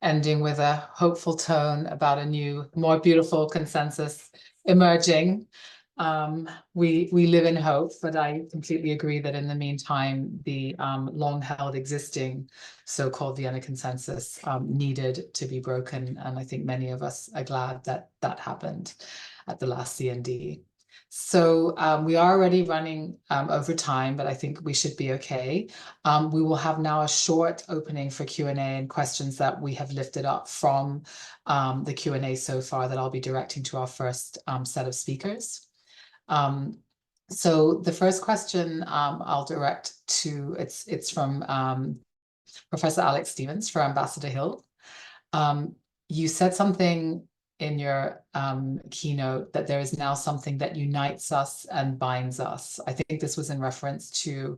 ending with a hopeful tone about a new, more beautiful consensus emerging. We live in hope, but I completely agree that in the meantime, the long-held existing so-called Vienna consensus needed to be broken, and I think many of us are glad that that happened at the last CND. So we are already running over time, but I think we should be okay. We will have now a short opening for Q&A and questions that we have lifted up from the Q&A so far that I'll be directing to our first set of speakers. So the first question I'll direct to, it's from Professor Alex Stevens for Ambassador Hill. You said something in your keynote that there is now something that unites us and binds us. I think this was in reference to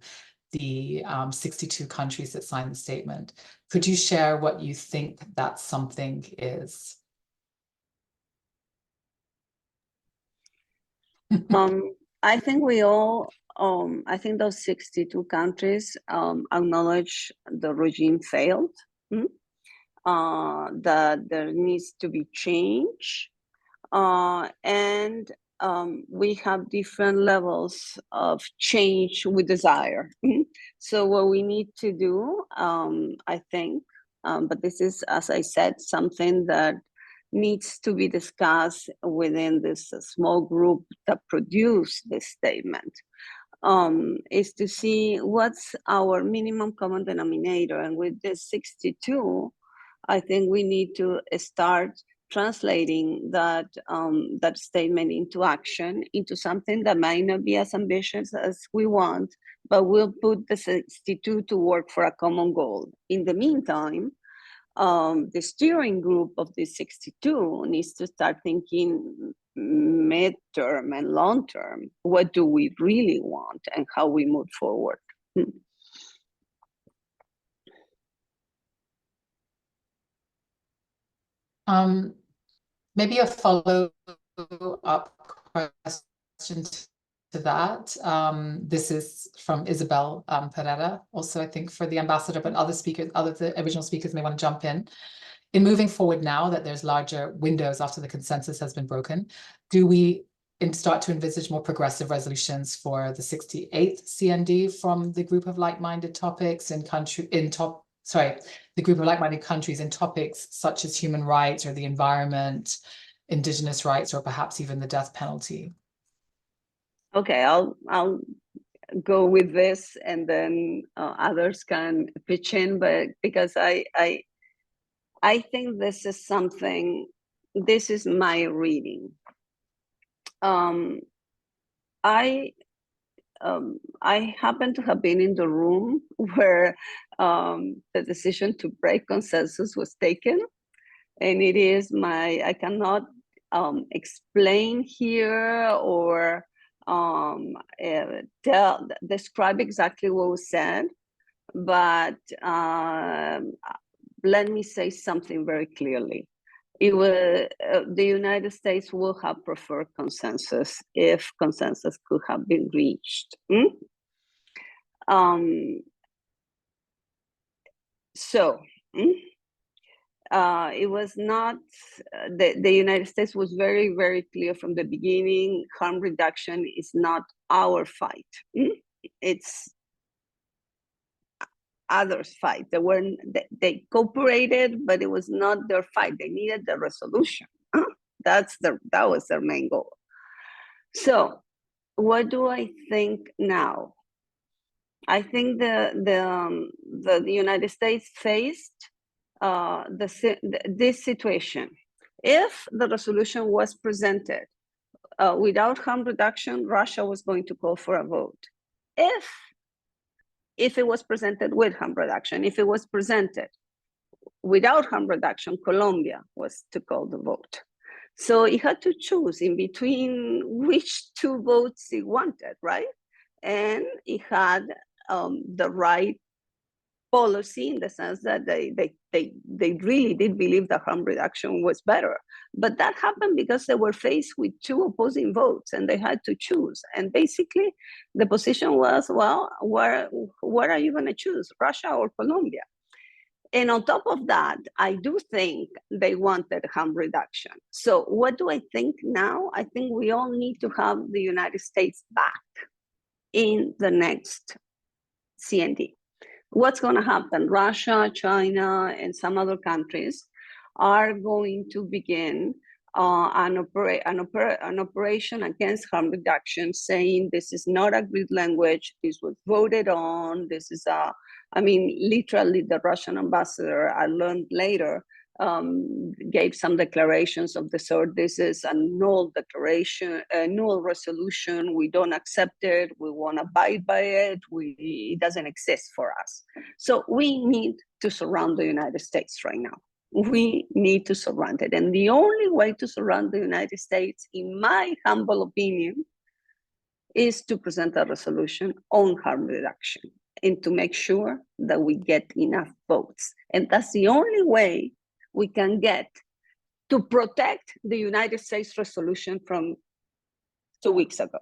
the 62 countries that signed the statement. Could you share what you think that something is? I think we all, I think those 62 countries acknowledge the regime failed, that there needs to be change, and we have different levels of change we desire. So what we need to do, I think, but this is, as I said, something that needs to be discussed within this small group that produced this statement, is to see what's our minimum common denominator. And with this 62, I think we need to start translating that that statement into action, into something that might not be as ambitious as we want, but we'll put the 62 to work for a common goal. In the meantime, the steering group of the 62 needs to start thinking mid-term and long-term. What do we really want and how we move forward? Maybe a follow-up question to that. This is from Isabel Pereira, also I think for the ambassador, but other speakers, the original speakers may want to jump in. In moving forward now that there's larger windows after the consensus has been broken, do we start to envisage more progressive resolutions for the 68th CND from the group of like-minded topics the group of like-minded countries in topics such as human rights or the environment, Indigenous rights, or perhaps even the death penalty? Okay, I'll go with this, and then others can pitch in, but because I think this is something, this is my reading. I happen to have been in the room where the decision to break consensus was taken, and it is I cannot explain here or describe exactly what was said, but let me say something very clearly. It was the United States would have preferred consensus if consensus could have been reached. It was not, the United States was very, very clear from the beginning, harm reduction is not our fight. It's others' fight. They cooperated, but it was not their fight. They needed the resolution. That was their main goal. So what do I think now? I think the United States faced this situation. If the resolution was presented without harm reduction, Russia was going to call for a vote. If it was presented with harm reduction, if it was presented without harm reduction, Colombia was to call the vote. So he had to choose in between which two votes he wanted, right? And he had the right policy in the sense that they really did believe that harm reduction was better. But that happened because they were faced with two opposing votes and they had to choose. And basically the position was, well, what are you going to choose, Russia or Colombia? And on top of that, I do think they wanted harm reduction. So what do I think now? I think we all need to have the United States back in the next CND. What's going to happen? Russia, China, and some other countries are going to begin an operation against harm reduction, saying this is not agreed language, this was voted on, this is literally the Russian ambassador, I learned later, gave some declarations of the sort, this is a null declaration, a null resolution, we don't accept it, we won't abide by it, it doesn't exist for us. So we need to surround the United States right now. We need to surround it. And the only way to surround the United States, in my humble opinion, is to present a resolution on harm reduction and to make sure that we get enough votes. And that's the only way we can get to protect the United States resolution from 2 weeks ago.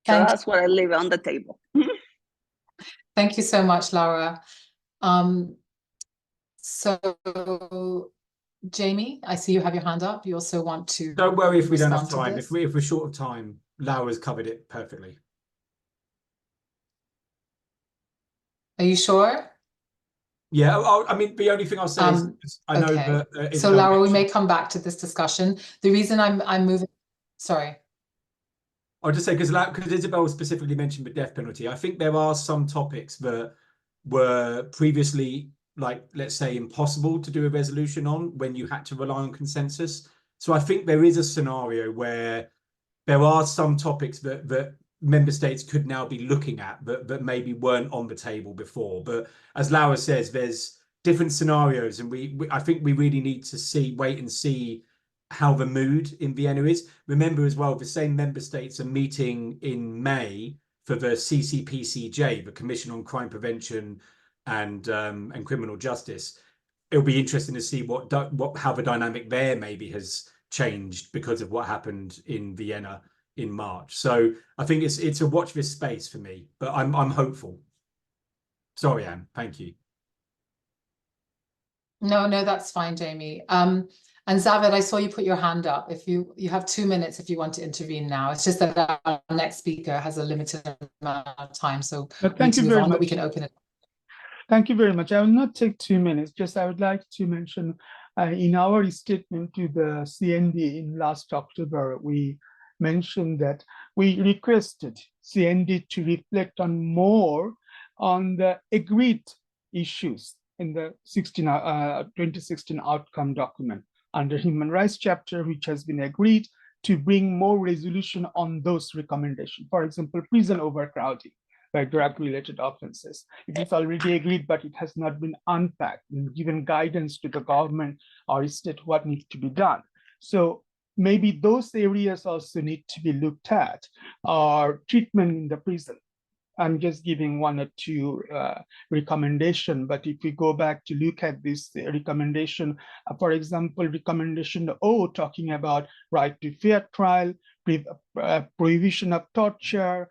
So that's what I leave on the table. Thank you so much, Laura. So Jamie, I see you have your hand up. You also want to— Don't worry if we don't have time. If we're short of time, Laura's covered it perfectly. Are you sure? Yeah, I mean, the only thing I'll say is I know that. So Laura, we may come back to this discussion. The reason I'm moving— Sorry. I'll just say, because Isabel specifically mentioned the death penalty, I think there are some topics that were previously, like, let's say, impossible to do a resolution on when you had to rely on consensus. So I think there is a scenario where there are some topics that member states could now be looking at that maybe weren't on the table before. But as Laura says, there's different scenarios, and I think we really need to wait and see how the mood in Vienna is. Remember as well, the same member states are meeting in May for the CCPCJ, the Commission on Crime Prevention and Criminal Justice. it'll be interesting to see how the dynamic there maybe has changed because of what happened in Vienna in March. So I think it's a watch this space for me, but I'm hopeful. Sorry, Anne. Thank you. No, that's fine, Jamie. And Zaved, I saw you put your hand up. If you have 2 minutes if you want to intervene now. It's just that our next speaker has a limited amount of time, so thank you very much. But we can open it. Thank you very much. I will not take 2 minutes. Just I would like to mention in our statement to the CND in last October, we mentioned that we requested CND to reflect on more on the agreed issues in the 2016 outcome document under human rights chapter, which has been agreed to bring more resolution on those recommendations. For example, prison overcrowding by drug-related offenses. It is already agreed, but it has not been unpacked and given guidance to the government or state what needs to be done. So maybe those areas also need to be looked at, or treatment in the prison. I'm just giving 1 or 2 recommendation, but if we go back to look at this recommendation, for example, recommendation O talking about right to fair trial, prohibition of torture,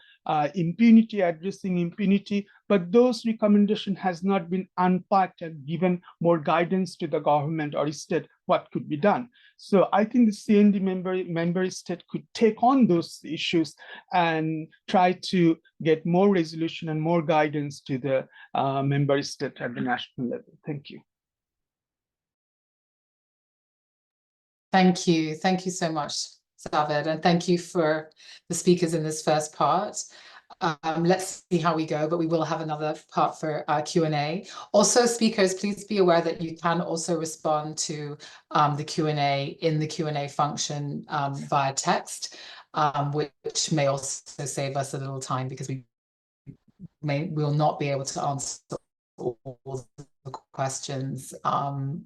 impunity, addressing impunity, but those recommendation has not been unpacked and given more guidance to the government or state what could be done. So I think the CND member state could take on those issues and try to get more resolution and more guidance to the member state at the national level. Thank you. Thank you so much, Zaved, and thank you for the speakers in this first part. Let's see how we go, but we will have another part for Q&A. Also, speakers, please be aware that you can also respond to the Q&A in the Q&A function via text, which may also save us a little time because we will not be able to answer all the questions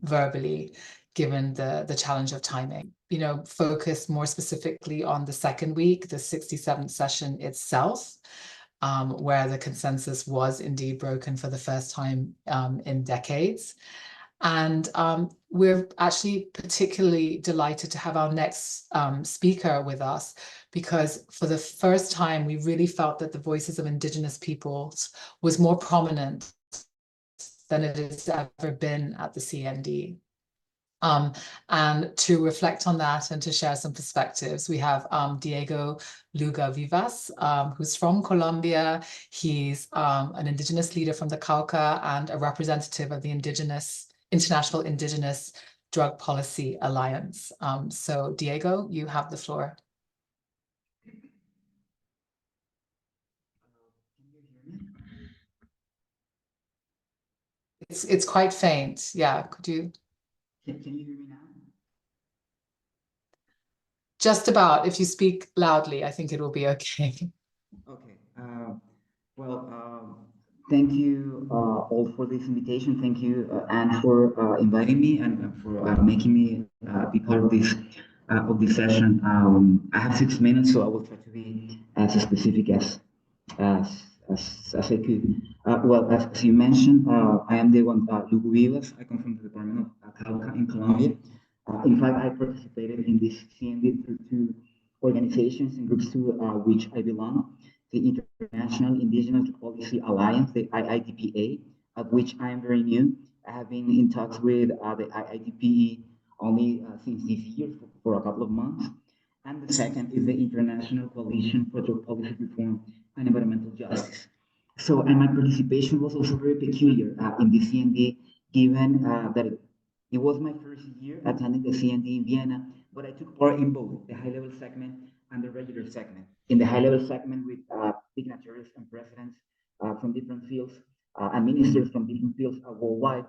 verbally, given the challenge of timing. Focus more specifically on the second week, the 67th session itself, where the consensus was indeed broken for the first time in decades. And we're actually particularly delighted to have our next speaker with us, because for the first time, we really felt that the voices of Indigenous peoples was more prominent than it has ever been at the CND. And to reflect on that and to share some perspectives, we have Diego Lugo Vivas, who's from Colombia. He's an Indigenous leader from the Cauca and a representative of the International Indigenous Drug Policy Alliance. So Diego, you have the floor. It's quite faint. Yeah, could you? Can you hear me now? Just about. If you speak loudly, I think it will be okay. Okay. Thank you all for this invitation. Thank you, Anne, for inviting me and for making me be part of this session. I have 6 minutes, so I will try to be as specific as I could. As you mentioned, I am the one, Lugo Vivas. I come from the Department of Cauca in Colombia. In fact, I participated in this CND through 2 organizations and groups to which I belong: the International Indigenous Policy Alliance, the IDPA, of which I am very new. I have been in talks with the IDPE only since this year for a couple of months. And the second is the International Coalition for Drug Policy Reform and Environmental Justice. So, and my participation was also very peculiar in the CND, given that it was my first year attending the CND in Vienna, but I took part in both the high-level segment and the regular segment. In the high-level segment with dignitaries and presidents from different fields and ministers from different fields worldwide.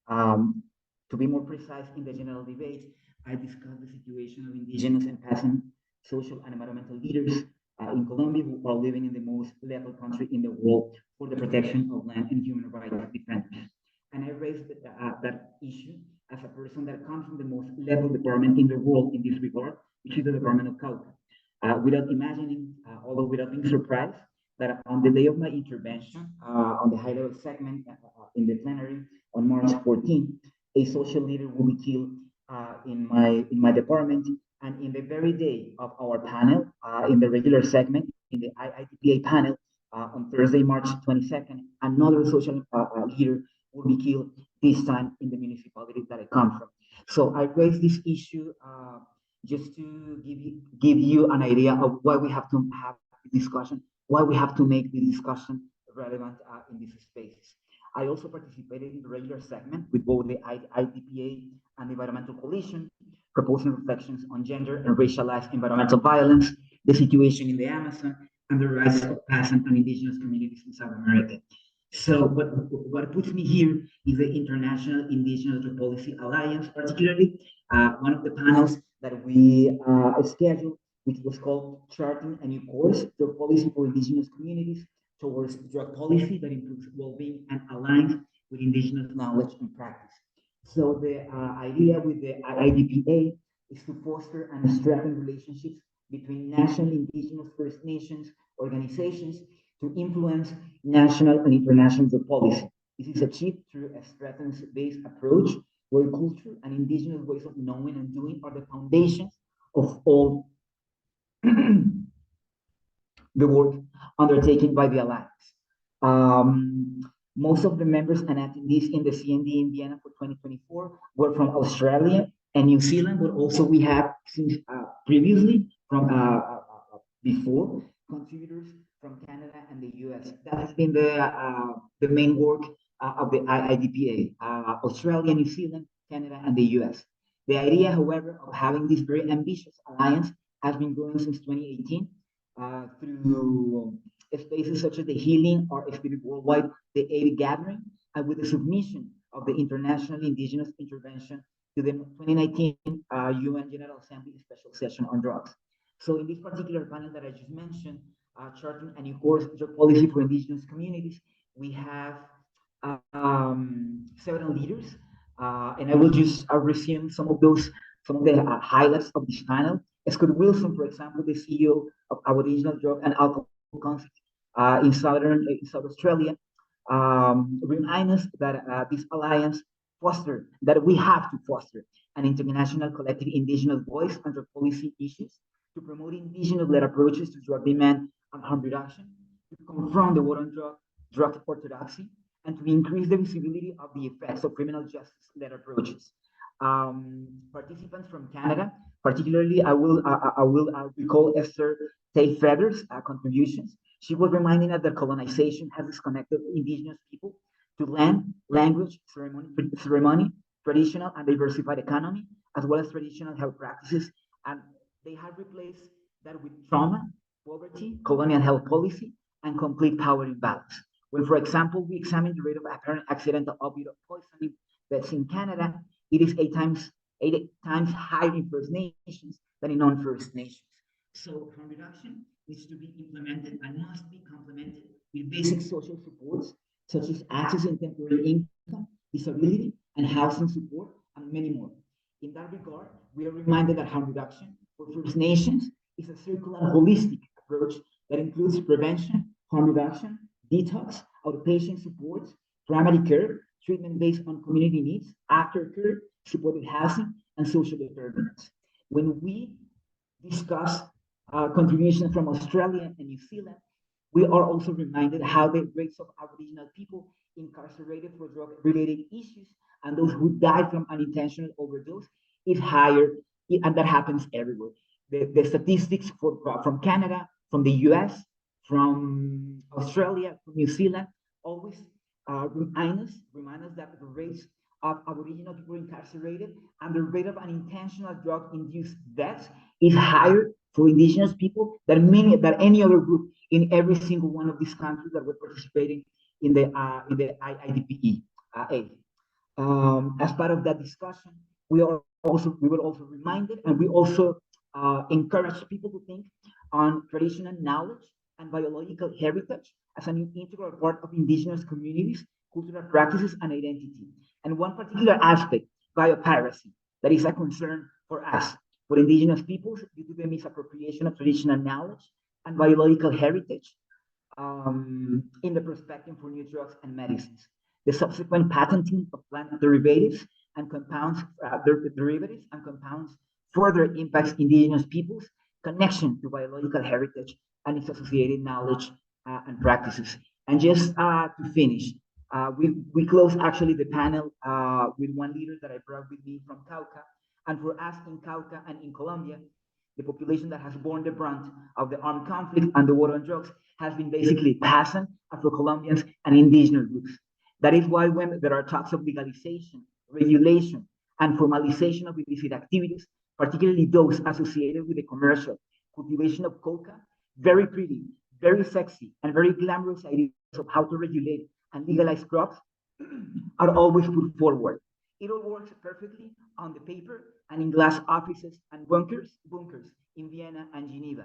To be more precise, in the general debate, I discussed the situation of Indigenous and peasant social and environmental leaders in Colombia who are living in the most lethal country in the world for the protection of land and human rights defenders. And I raised that issue as a person that comes from the most lethal department in the world in this regard, which is the Department of Cauca. Without imagining, although without being surprised, that on the day of my intervention on the high-level segment in the plenary on March 14th, a social leader will be killed in my department. And in the very day of our panel, in the regular segment, in the IDPA panel, on Thursday, March 22nd, another social leader will be killed, this time in the municipality that I come from. So I raised this issue just to give you an idea of why we have to have this discussion, why we have to make this discussion relevant in these spaces. I also participated in the regular segment with both the IDPA and the Environmental Coalition, proposing reflections on gender and racialized environmental violence, the situation in the Amazon, and the rights of peasant and indigenous communities in South America. So what puts me here is the International Indigenous Drug Policy Alliance, particularly one of the panels that we scheduled, which was called Charting a New Course, Drug Policy for Indigenous Communities towards Drug Policy that improves well-being and aligns with indigenous knowledge and practice. So the idea with the IDPA is to foster and strengthen relationships between national, indigenous, First Nations organizations to influence national and international drug policy. This is achieved through a strengthens-based approach where culture and indigenous ways of knowing and doing are the foundations of all the work undertaken by the Alliance. Most of the members and attendees in the CND in Vienna for 2024 were from Australia and New Zealand, but also we have since previously from before contributors from Canada and the US. That has been the main work of the IDPA, Australia, New Zealand, Canada, and the US. The idea, however, of having this very ambitious alliance has been growing since 2018 through spaces such as the Healing or Spirit Worldwide, the 80 Gathering, and with the submission of the International Indigenous Intervention to the 2019 UN General Assembly Special Session on Drugs. So in this particular panel that I just mentioned, Charting a New Course, Drug Policy for Indigenous Communities, we have several leaders, and I will just resume some of the highlights of this panel. Scott Wilson, for example, the CEO of Aboriginal Drug and Alcohol Council in South Australia, remind us that this alliance that we have to foster an international collective indigenous voice on drug policy issues to promote indigenous-led approaches to drug demand and harm reduction, to confront the war on drug orthodoxy, and to increase the visibility of the effects of criminal justice-led approaches. Participants from Canada, particularly, I will recall Esther Tay Feather's contributions. She was reminding us that colonization has disconnected indigenous people to land, language, ceremony, traditional and diversified economy, as well as traditional health practices, and they have replaced that with trauma, poverty, colonial health policy, and complete power imbalance. When, for example, we examine the rate of apparent accidental opioid poisoning that's in Canada, it is eight times higher in First Nations than in non-First Nations. So harm reduction needs to be implemented and must be complemented with basic social supports such as access and temporary income, disability, and housing support, and many more. In that regard, we are reminded that harm reduction for First Nations is a circular and holistic approach that includes prevention, harm reduction, detox, outpatient supports, primary care, treatment based on community needs, aftercare, supported housing, and social determinants. When we discuss contributions from Australia and New Zealand, we are also reminded how the rates of Aboriginal people incarcerated for drug-related issues and those who died from unintentional overdose is higher, and that happens everywhere. The statistics from Canada, from the US, from Australia, from New Zealand, always remind us that the rates of Aboriginal people incarcerated and the rate of unintentional drug-induced deaths is higher for Indigenous people than any other group in every single one of these countries that were participating in the IDPE. As part of that discussion, we were also reminded, and we also encourage people to think on traditional knowledge and biological heritage as an integral part of Indigenous communities, cultural practices, and identity. And one particular aspect, biopiracy, that is a concern for us, for Indigenous peoples, due to the misappropriation of traditional knowledge and biological heritage in the perspective for new drugs and medicines. The subsequent patenting of plant derivatives and compounds their derivatives and compounds further impacts indigenous peoples' connection to biological heritage and its associated knowledge and practices. And just to finish, we close actually the panel with one leader that I brought with me from Cauca. And for us in Cauca and in Colombia, the population that has borne the brunt of the armed conflict and the war on drugs has been basically peasant, Afro-Colombians, and indigenous groups. That is why when there are talks of legalization, regulation, and formalization of illicit activities, particularly those associated with the commercial cultivation of coca, very pretty, very sexy, and very glamorous ideas of how to regulate and legalize crops are always put forward. It all works perfectly on the paper and in glass offices and bunkers in Vienna and Geneva.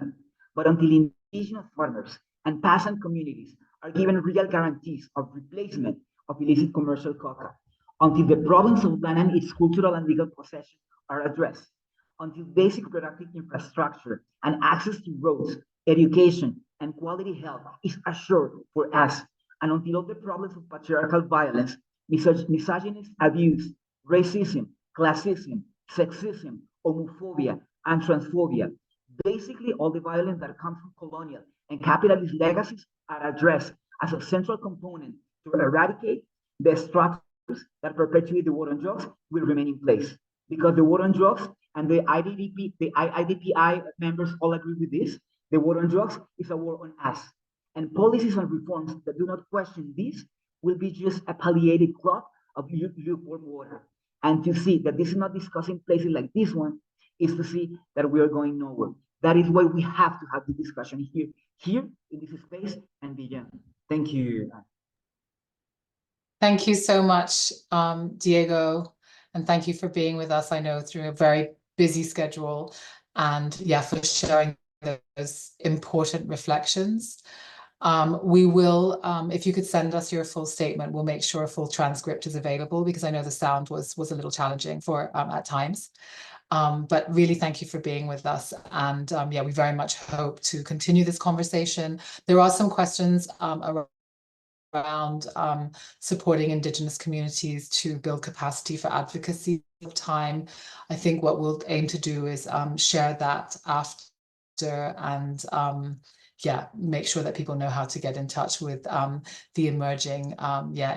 But until indigenous farmers and peasant communities are given real guarantees of replacement of illicit commercial coca, until the problems of land and its cultural and legal possession are addressed, until basic productive infrastructure and access to roads, education, and quality health is assured for us, and until all the problems of patriarchal violence, misogynist abuse, racism, classism, sexism, homophobia, and transphobia, basically all the violence that comes from colonial and capitalist legacies are addressed as a central component to eradicate the structures that perpetuate the war on drugs will remain in place. Because the war on drugs and the IDPI members all agree with this, the war on drugs is a war on us. And policies and reforms that do not question this will be just a palliated cloth of lukewarm water. And to see that this is not discussed in places like this one is to see that we are going nowhere. That is why we have to have the discussion here in this space and beyond. Thank you. Thank you so much, Diego, and thank you for being with us. I know through a very busy schedule, and yeah, for sharing those important reflections. We will, if you could send us your full statement, we'll make sure a full transcript is available, because I know the sound was a little challenging for at times. But really, thank you for being with us. And yeah, we very much hope to continue this conversation. There are some questions around supporting Indigenous communities to build capacity for advocacy of time. I think what we'll aim to do is share that after and yeah, make sure that people know how to get in touch with the emerging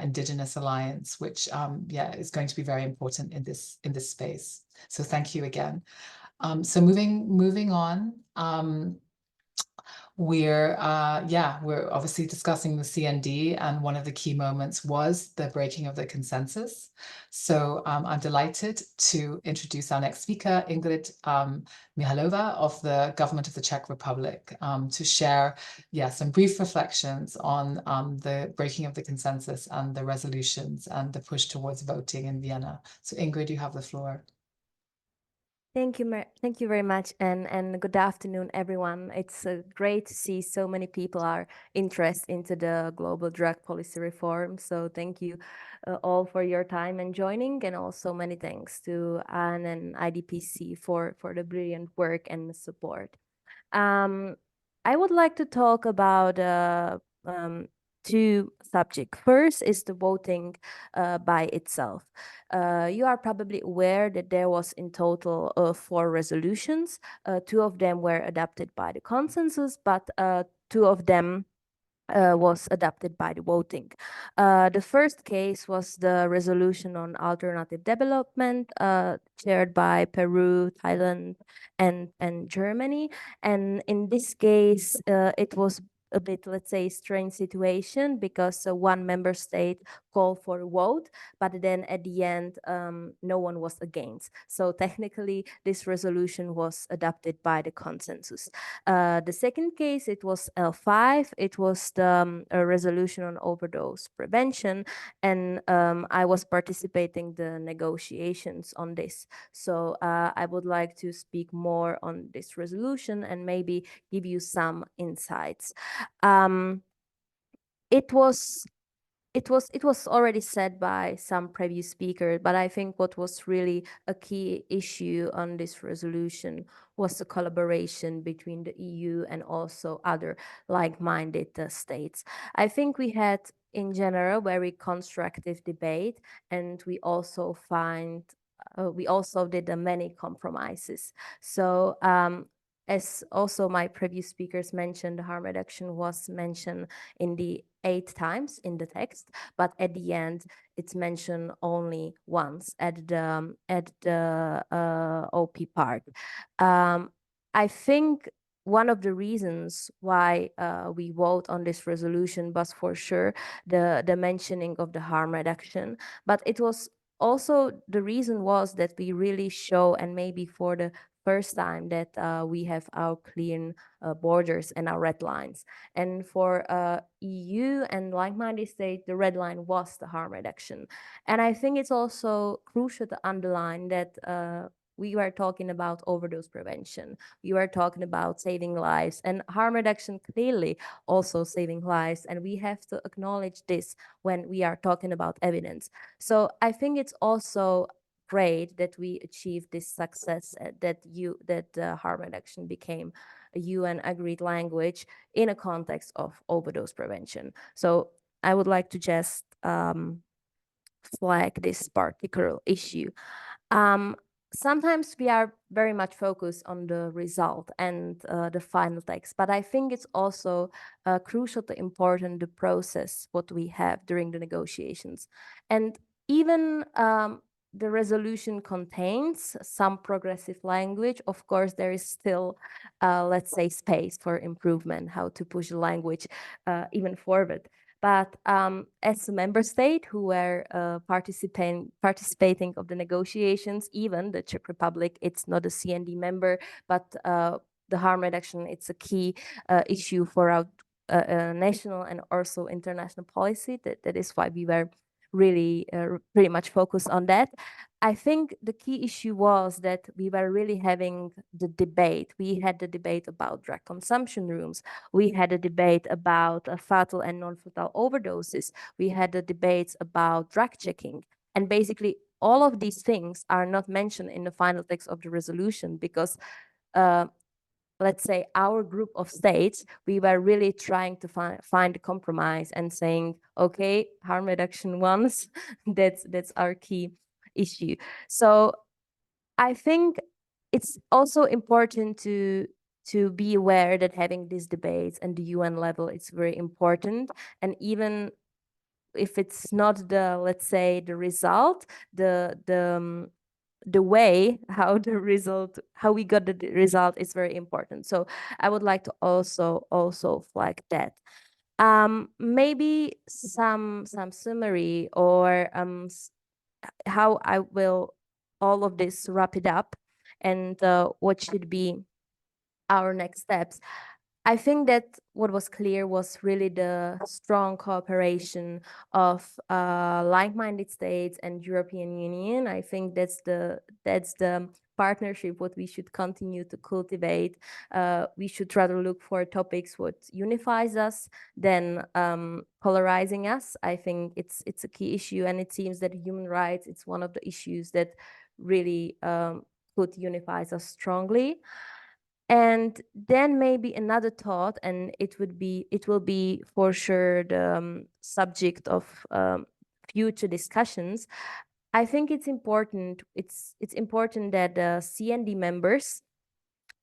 Indigenous Alliance, which yeah, is going to be very important in this space. So thank you again. So moving on. We're obviously discussing the CND, and one of the key moments was the breaking of the consensus. So I'm delighted to introduce our next speaker, Ingrid Mihalova of the government of the Czech Republic, to share some brief reflections on the breaking of the consensus and the resolutions and the push towards voting in Vienna. So Ingrid, you have the floor. Thank you very much, and good afternoon, everyone. It's great to see so many people are interested into the global drug policy reform. So thank you all for your time and joining, and also many thanks to Anne and IDPC for the brilliant work and support. I would like to talk about two subjects. First is the voting by itself. You are probably aware that there was in total 4 resolutions. 2 of them were adopted by the consensus, but 2 of them was adopted by the voting. The first case was the resolution on alternative development chaired by Peru, Thailand, and Germany. And in this case, it was a bit, let's say, strange situation, because one member state called for a vote, but then at the end, no one was against. So technically, this resolution was adopted by the consensus. The second case, it was L5. It was the resolution on overdose prevention, and I was participating the negotiations on this. So I would like to speak more on this resolution and maybe give you some insights. It was already said by some previous speakers, but I think what was really a key issue on this resolution was the collaboration between the EU and also other like-minded states. I think we had in general very constructive debate, and we also did many compromises. So as also my previous speakers mentioned, harm reduction was mentioned in the 8 times in the text, but at the end it's mentioned only once at the OP part. I think one of the reasons why we vote on this resolution was for sure the mentioning of the harm reduction, but it was also the reason was that we really show, and maybe for the first time, that we have our clean borders and our red lines. And for EU and like-minded states, the red line was the harm reduction. And I think it's also crucial to underline that we were talking about overdose prevention. We were talking about saving lives, and harm reduction clearly also saving lives. And we have to acknowledge this when we are talking about evidence. So I think it's also great that we achieved this success, that harm reduction became a UN agreed language in a context of overdose prevention. So I would like to just flag this particular issue. Sometimes we are very much focused on the result and the final text, but I think it's also crucial to important the process what we have during the negotiations. And even the resolution contains some progressive language. Of course, there is still, let's say, space for improvement, how to push the language even forward. But as a member state who were participating of the negotiations, even the Czech Republic, it's not a CND member, but the harm reduction, it's a key issue for our national and also international policy. That is why we were really pretty much focused on that. I think the key issue was that we were really having the debate. We had the debate about drug consumption rooms. We had a debate about fatal and non-fatal overdoses. We had the debates about drug checking. And basically, all of these things are not mentioned in the final text of the resolution because let's say our group of states, we were really trying to find a compromise and saying, okay, harm reduction once, that's our key issue. So I think it's also important to be aware that having these debates at the UN level, it's very important. And even if it's not the, let's say, the result, the way how we got the result is very important. So I would like to also flag that. Maybe some summary or how I will all of this wrap it up and what should be our next steps. I think that what was clear was really the strong cooperation of like-minded states and European Union. I think that's the partnership what we should continue to cultivate. We should rather look for topics what unifies us than polarizing us. I think it's a key issue, and it seems that human rights, it's one of the issues that really could unify us strongly. And then maybe another thought, and it will be for sure the subject of future discussions. I think it's important. It's important that the CND members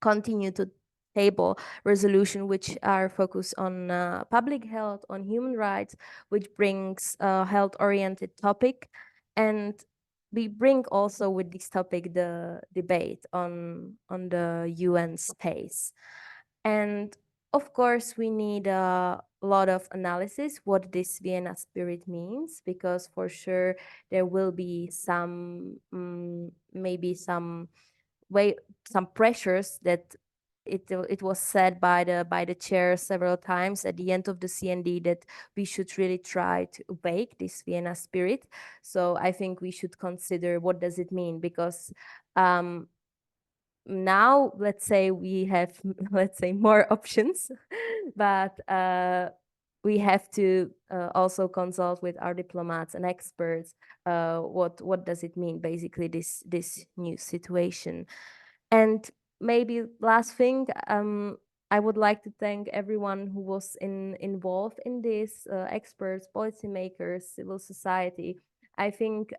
continue to table resolution which are focused on public health, on human rights, which brings a health-oriented topic, and we bring also with this topic the debate on the UN space. And of course, we need a lot of analysis what this Vienna spirit means, because for sure there will be some maybe some pressures that it was said by the chair several times at the end of the CND that we should really try to awake this Vienna spirit. So I think we should consider what does it mean, because now let's say we have more options, but we have to also consult with our diplomats and experts. What does it mean, basically, this new situation? And maybe last thing, I would like to thank everyone who was involved in this, experts, policymakers, civil society. I think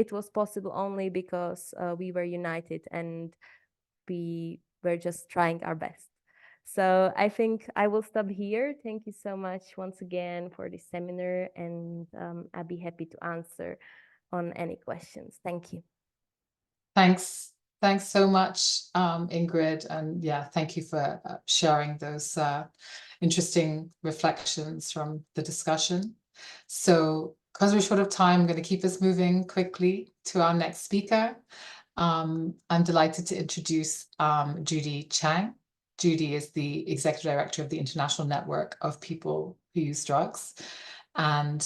it was possible only because we were united and we were just trying our best. So I think I will stop here. Thank you so much once again for this seminar, and I'll be happy to answer on any questions. Thank you. Thanks so much, Ingrid, and yeah, thank you for sharing those interesting reflections from the discussion. So, because we're short of time, I'm going to keep us moving quickly to our next speaker. I'm delighted to introduce Judy Chang. Judy is the Executive Director of the International Network of People Who Use Drugs. And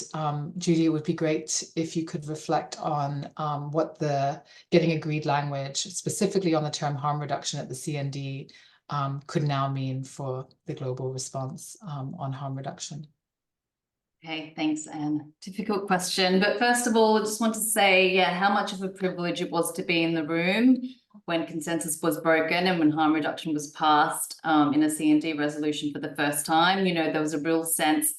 Judy, it would be great if you could reflect on what the getting agreed language, specifically on the term harm reduction at the CND, could now mean for the global response on harm reduction. Okay, thanks, Anne. Difficult question. But first of all, I just want to say, yeah, how much of a privilege it was to be in the room when consensus was broken and when harm reduction was passed in a CND resolution for the first time. You know, there was a real sense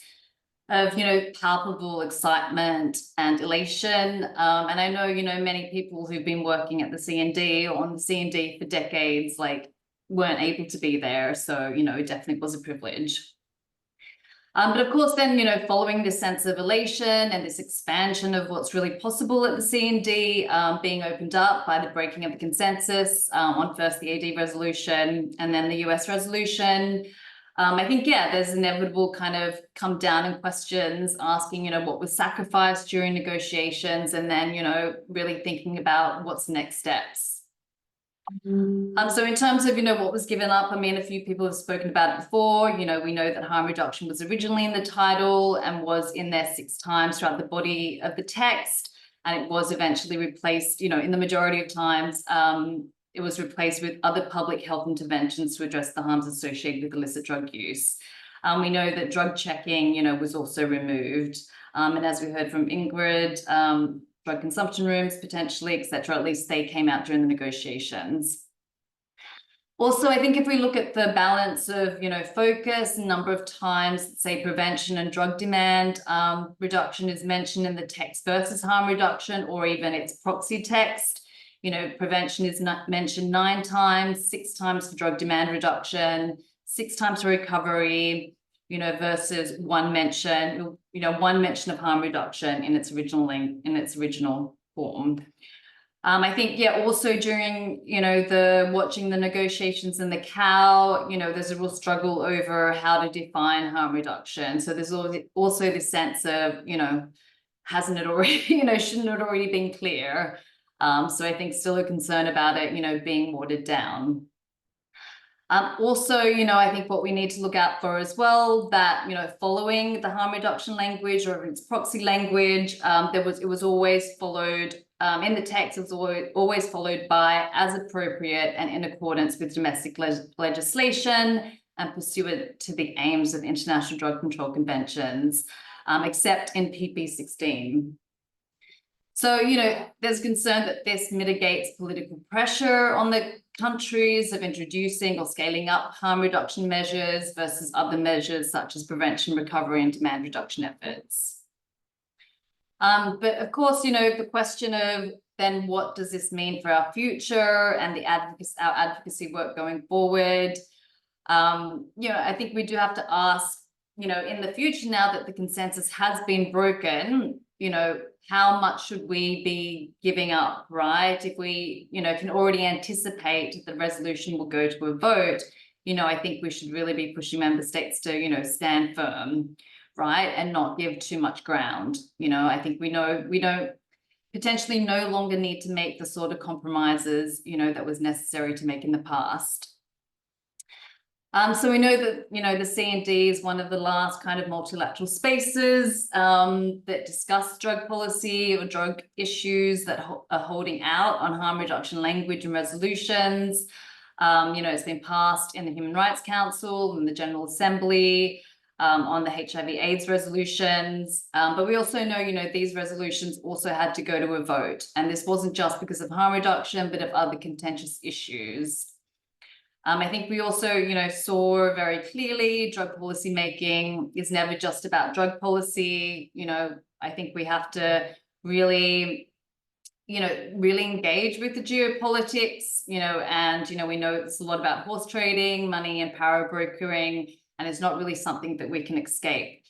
of, you know, palpable excitement and elation. And I know, you know, many people who've been working at the CND or on the CND for decades, like, weren't able to be there. So, you know, it definitely was a privilege. But of course, then, you know, following this sense of elation and this expansion of what's really possible at the CND being opened up by the breaking of the consensus on first the AD resolution and then the US resolution, I think, yeah, there's inevitable kind of come down in questions asking, you know, what was sacrificed during negotiations, and then, you know, really thinking about what's the next steps. So in terms of, you know, what was given up, I mean, a few people have spoken about it before. You know, we know that harm reduction was originally in the title and was in there 6 times throughout the body of the text, and it was eventually replaced, you know, in the majority of times, it was replaced with other public health interventions to address the harms associated with illicit drug use. We know that drug checking, you know, was also removed. And as we heard from Ingrid, drug consumption rooms, potentially, etc. At least they came out during the negotiations. Also, I think if we look at the balance of, you know, focus, number of times, say, prevention and drug demand reduction is mentioned in the text versus harm reduction, or even its proxy text. You know, prevention is not mentioned 9 times, 6 times for drug demand reduction, 6 times for recovery, you know, versus 1 mention, you know, 1 mention of harm reduction in its original form. I think, yeah, also during, you know, watching the negotiations in the COW, you know, there's a real struggle over how to define harm reduction. So there's also this sense of, you know, hasn't it already, you know, shouldn't it already been clear? So I think still a concern about it, you know, being watered down. Also, you know, I think what we need to look out for as well, that, you know, following the harm reduction language or its proxy language, it was always followed in the text. It was always followed by as appropriate and in accordance with domestic legislation and pursuant to the aims of international drug control conventions, except in PP16. So, you know, there's concern that this mitigates political pressure on the countries of introducing or scaling up harm reduction measures versus other measures such as prevention, recovery, and demand reduction efforts. But of course, you know, the question of then what does this mean for our future and our advocacy work going forward? You know, I think we do have to ask, you know, in the future, now that the consensus has been broken, you know, how much should we be giving up, right? If we, you know, can already anticipate the resolution will go to a vote, you know, I think we should really be pushing member states to, you know, stand firm, right? And not give too much ground. You know, I think we know we don't potentially no longer need to make the sort of compromises, you know, that was necessary to make in the past. So we know that, you know, the CND is one of the last kind of multilateral spaces that discuss drug policy or drug issues that are holding out on harm reduction language and resolutions. You know, it's been passed in the Human Rights Council and the General Assembly on the HIV/AIDS resolutions. But we also know, you know, these resolutions also had to go to a vote. And this wasn't just because of harm reduction, but of other contentious issues. I think we also, saw very clearly drug policy making is never just about drug policy. I think we have to really, really engage with the geopolitics, and, we know it's a lot about horse trading, money and power brokering, and it's not really something that we can escape.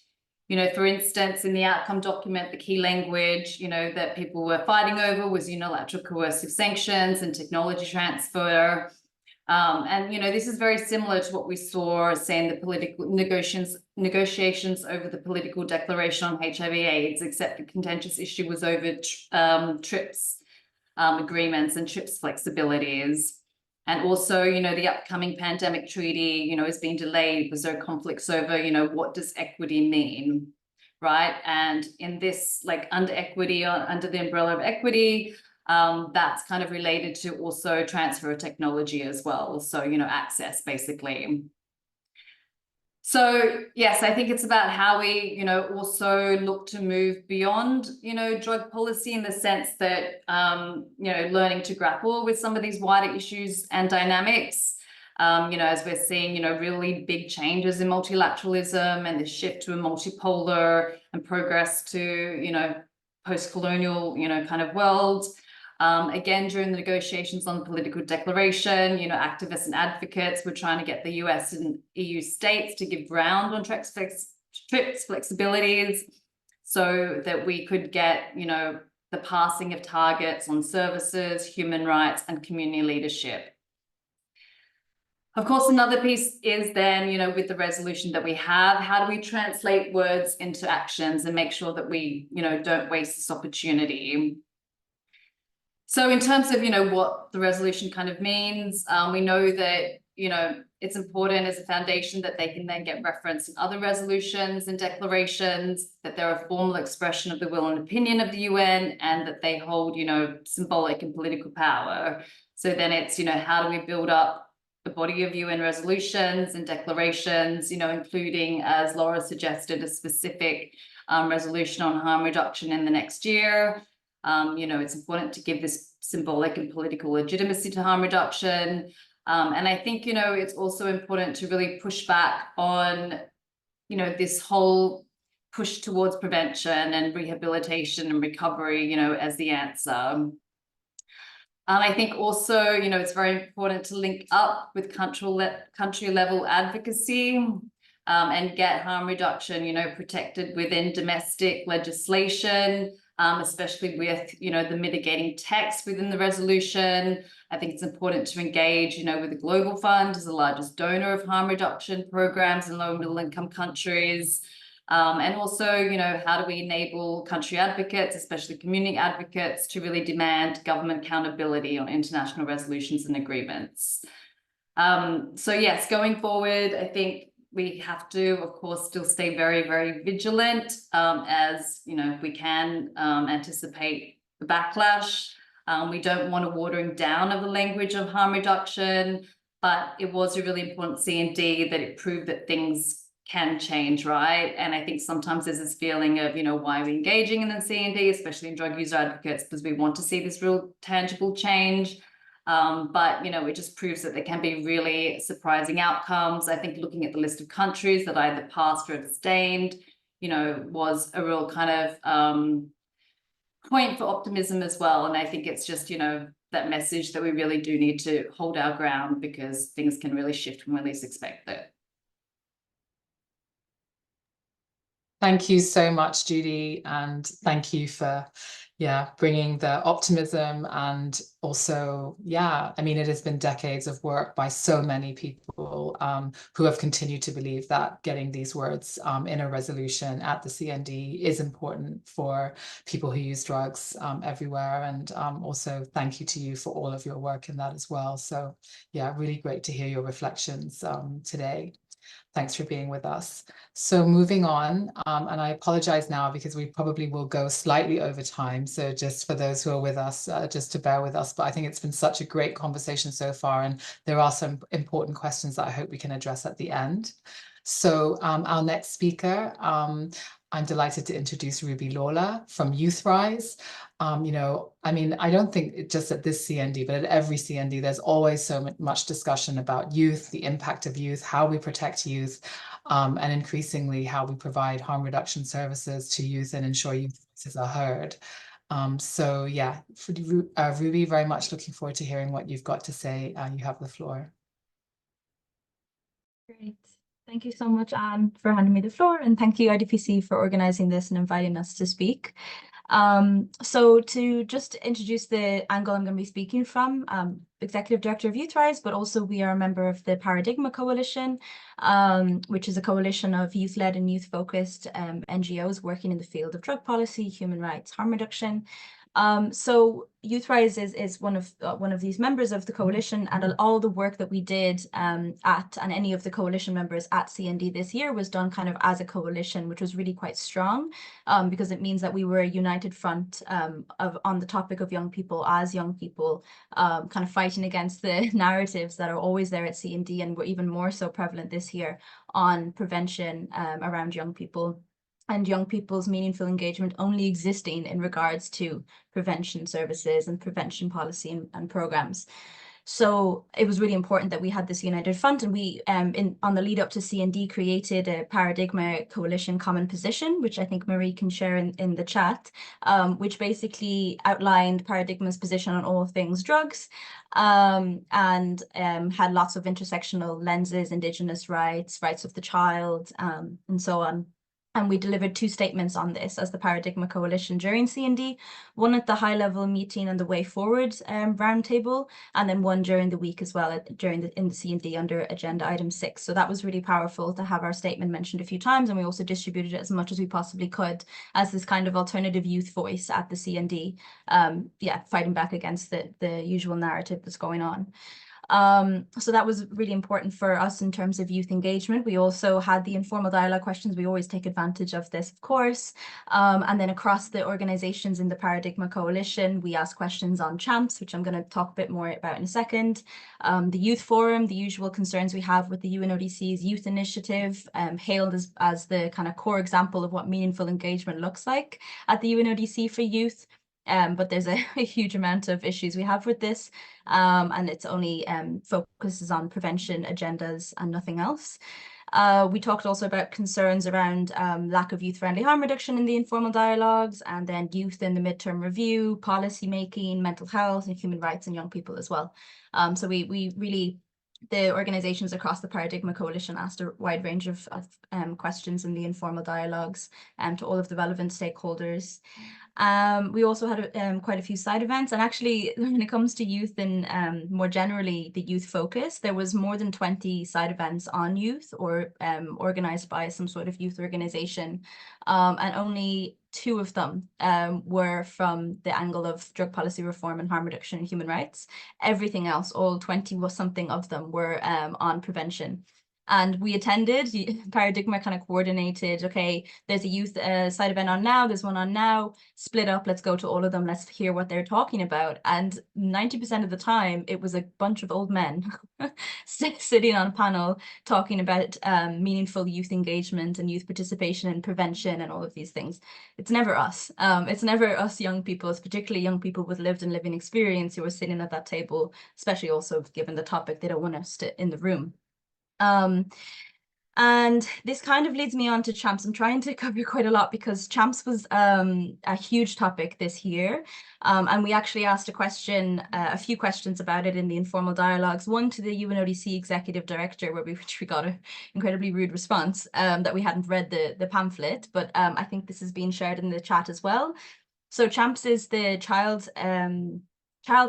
For instance, in the outcome document, the key language, that people were fighting over was unilateral coercive sanctions and technology transfer. And, this is very similar to what we saw, say, in the political negotiations over the political declaration on HIV/AIDS, except the contentious issue was over TRIPS agreements and TRIPS flexibilities. And also, the upcoming pandemic treaty, is being delayed because there are conflicts over, what does equity mean, right? And in this, under equity, under the umbrella of equity, that's kind of related to also transfer of technology as well. So, access, basically. So, yes, I think it's about how we, also look to move beyond, drug policy in the sense that, learning to grapple with some of these wider issues and dynamics, as we're seeing, really big changes in multilateralism and the shift to a multipolar and progress to, post-colonial, kind of world. Again, during the negotiations on the political declaration, activists and advocates were trying to get the US and EU states to give ground on TRIPS flexibilities so that we could get, the passing of targets on services, human rights, and community leadership. Of course, another piece is then, with the resolution that we have, how do we translate words into actions and make sure that we, don't waste this opportunity? So in terms of, what the resolution kind of means, we know that, it's important as a foundation that they can then get reference in other resolutions and declarations, that they're a formal expression of the will and opinion of the UN, and that they hold, symbolic and political power. So then it's, how do we build up a body of UN resolutions and declarations, including, as Laura suggested, a specific resolution on harm reduction in the next year. It's important to give this symbolic and political legitimacy to harm reduction. And I think, it's also important to really push back on, this whole push towards prevention and rehabilitation and recovery, as the answer. I think also, it's very important to link up with country level advocacy and get harm reduction, protected within domestic legislation. Especially with, the mitigating text within the resolution. I think it's important to engage, with the Global Fund as the largest donor of harm reduction programs in low and middle income countries. And also, how do we enable country advocates, especially community advocates, to really demand government accountability on international resolutions and agreements. So yes, going forward, I think we have to, of course, still stay very, very vigilant as, we can anticipate the backlash. We don't want a watering down of the language of harm reduction, but it was a really important CND that it proved that things can change, right? And I think sometimes there's this feeling of, why are we engaging in the CND, especially in drug user advocates, because we want to see this real tangible change. But, it just proves that there can be really surprising outcomes. I think looking at the list of countries that either passed or abstained, was a real kind of point for optimism as well. And I think it's just, that message that we really do need to hold our ground because things can really shift when we least expect it. Thank you so much, Judy, and thank you for, bringing the optimism and also, I mean, it has been decades of work by so many people who have continued to believe that getting these words in a resolution at the CND is important for people who use drugs everywhere. And also thank you to you for all of your work in that as well. So really great to hear your reflections today. Thanks for being with us. So moving on, and I apologize now because we probably will go slightly over time. So just for those who are with us, just to bear with us. But I think it's been such a great conversation so far. And there are some important questions that I hope we can address at the end. So our next speaker I'm delighted to introduce Ruby Lawlor from YouthRISE. You know, I mean, I don't think just at this CND, but at every CND, there's always so much discussion about youth, the impact of youth, how we protect youth, and increasingly how we provide harm reduction services to youth and ensure youth voices are heard. So yeah, Ruby, very much looking forward to hearing what you've got to say. You have the floor. Great. Thank you so much, Anne, for handing me the floor, and thank you, IDPC, for organizing this and inviting us to speak. So to just introduce the angle I'm going to be speaking from, Executive Director of YouthRISE, but also we are a member of the Paradigma Coalition, which is a coalition of youth-led and youth-focused NGOs working in the field of drug policy, human rights, harm reduction. So YouthRISE is one of these members of the coalition, and all the work that we did and any of the coalition members at CND this year was done kind of as a coalition, which was really quite strong, because it means that we were a united front on the topic of young people as young people, kind of fighting against the narratives that are always there at CND and were even more so prevalent this year on prevention around young people. And young people's meaningful engagement only existing in regards to prevention services and prevention policy and programs. So it was really important that we had this united front, and we, on the lead up to CND, created a Paradigma Coalition common position, which I think Marie can share in the chat, which basically outlined Paradigma's position on all things drugs, and had lots of intersectional lenses, Indigenous rights, rights of the child, and so on. And we delivered 2 statements on this as the Paradigma Coalition during CND, one at the high-level meeting and the way forward roundtable, and then one during the week as well in the CND under agenda item 6. So that was really powerful to have our statement mentioned a few times, and we also distributed it as much as we possibly could as this kind of alternative youth voice at the CND, fighting back against the usual narrative that's going on. So that was really important for us in terms of youth engagement. We also had the informal dialogue questions. We always take advantage of this, of course. And then across the organizations in the Paradigma Coalition, we ask questions on CHAMPS, which I'm going to talk a bit more about in a second. The Youth Forum, the usual concerns we have with the UNODC's youth initiative, hailed as the kind of core example of what meaningful engagement looks like at the UNODC for youth. But there's a huge amount of issues we have with this, and it's only focuses on prevention agendas and nothing else. We talked also about concerns around lack of youth-friendly harm reduction in the informal dialogues, and then youth in the midterm review, policy making, mental health, and human rights and young people as well. So we really, the organizations across the Paradigma Coalition asked a wide range of questions in the informal dialogues to all of the relevant stakeholders. We also had quite a few side events, and actually when it comes to youth and more generally the youth focus, there was more than 20 side events on youth or organized by some sort of youth organization, and only 2 of them were from the angle of drug policy reform and harm reduction and human rights. Everything else, all 20 was something of them, were on prevention. And we attended, Paradigma kind of coordinated, okay, there's a youth side event on now, there's one on now, split up, let's go to all of them, let's hear what they're talking about. And 90% of the time, it was a bunch of old men sitting on a panel talking about meaningful youth engagement and youth participation and prevention and all of these things. It's never us. It's never us young people, it's particularly young people with lived and living experience who are sitting at that table, especially also given the topic, they don't want to sit in the room. And this kind of leads me on to CHAMPS. I'm trying to cover quite a lot because CHAMPS was a huge topic this year. And we actually asked a few questions about it in the informal dialogues, one to the UNODC Executive Director, which we got an incredibly rude response that we hadn't read the pamphlet, but I think this is being shared in the chat as well. So CHAMPS is the Child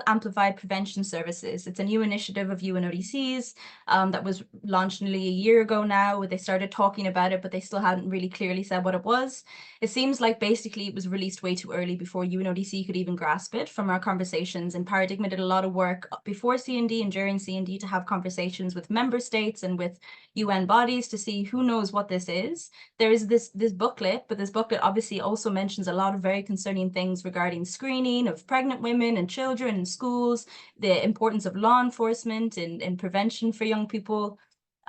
Amplified Prevention Services. It's a new initiative of UNODC's that was launched nearly a year ago now, where they started talking about it, but they still hadn't really clearly said what it was. It seems like basically it was released way too early before UNODC could even grasp it from our conversations. And Paradigma did a lot of work before CND and during CND to have conversations with member states and with UN bodies to see who knows what this is. There is this booklet, but this booklet obviously also mentions a lot of very concerning things regarding screening of pregnant women and children in schools, the importance of law enforcement in prevention for young people.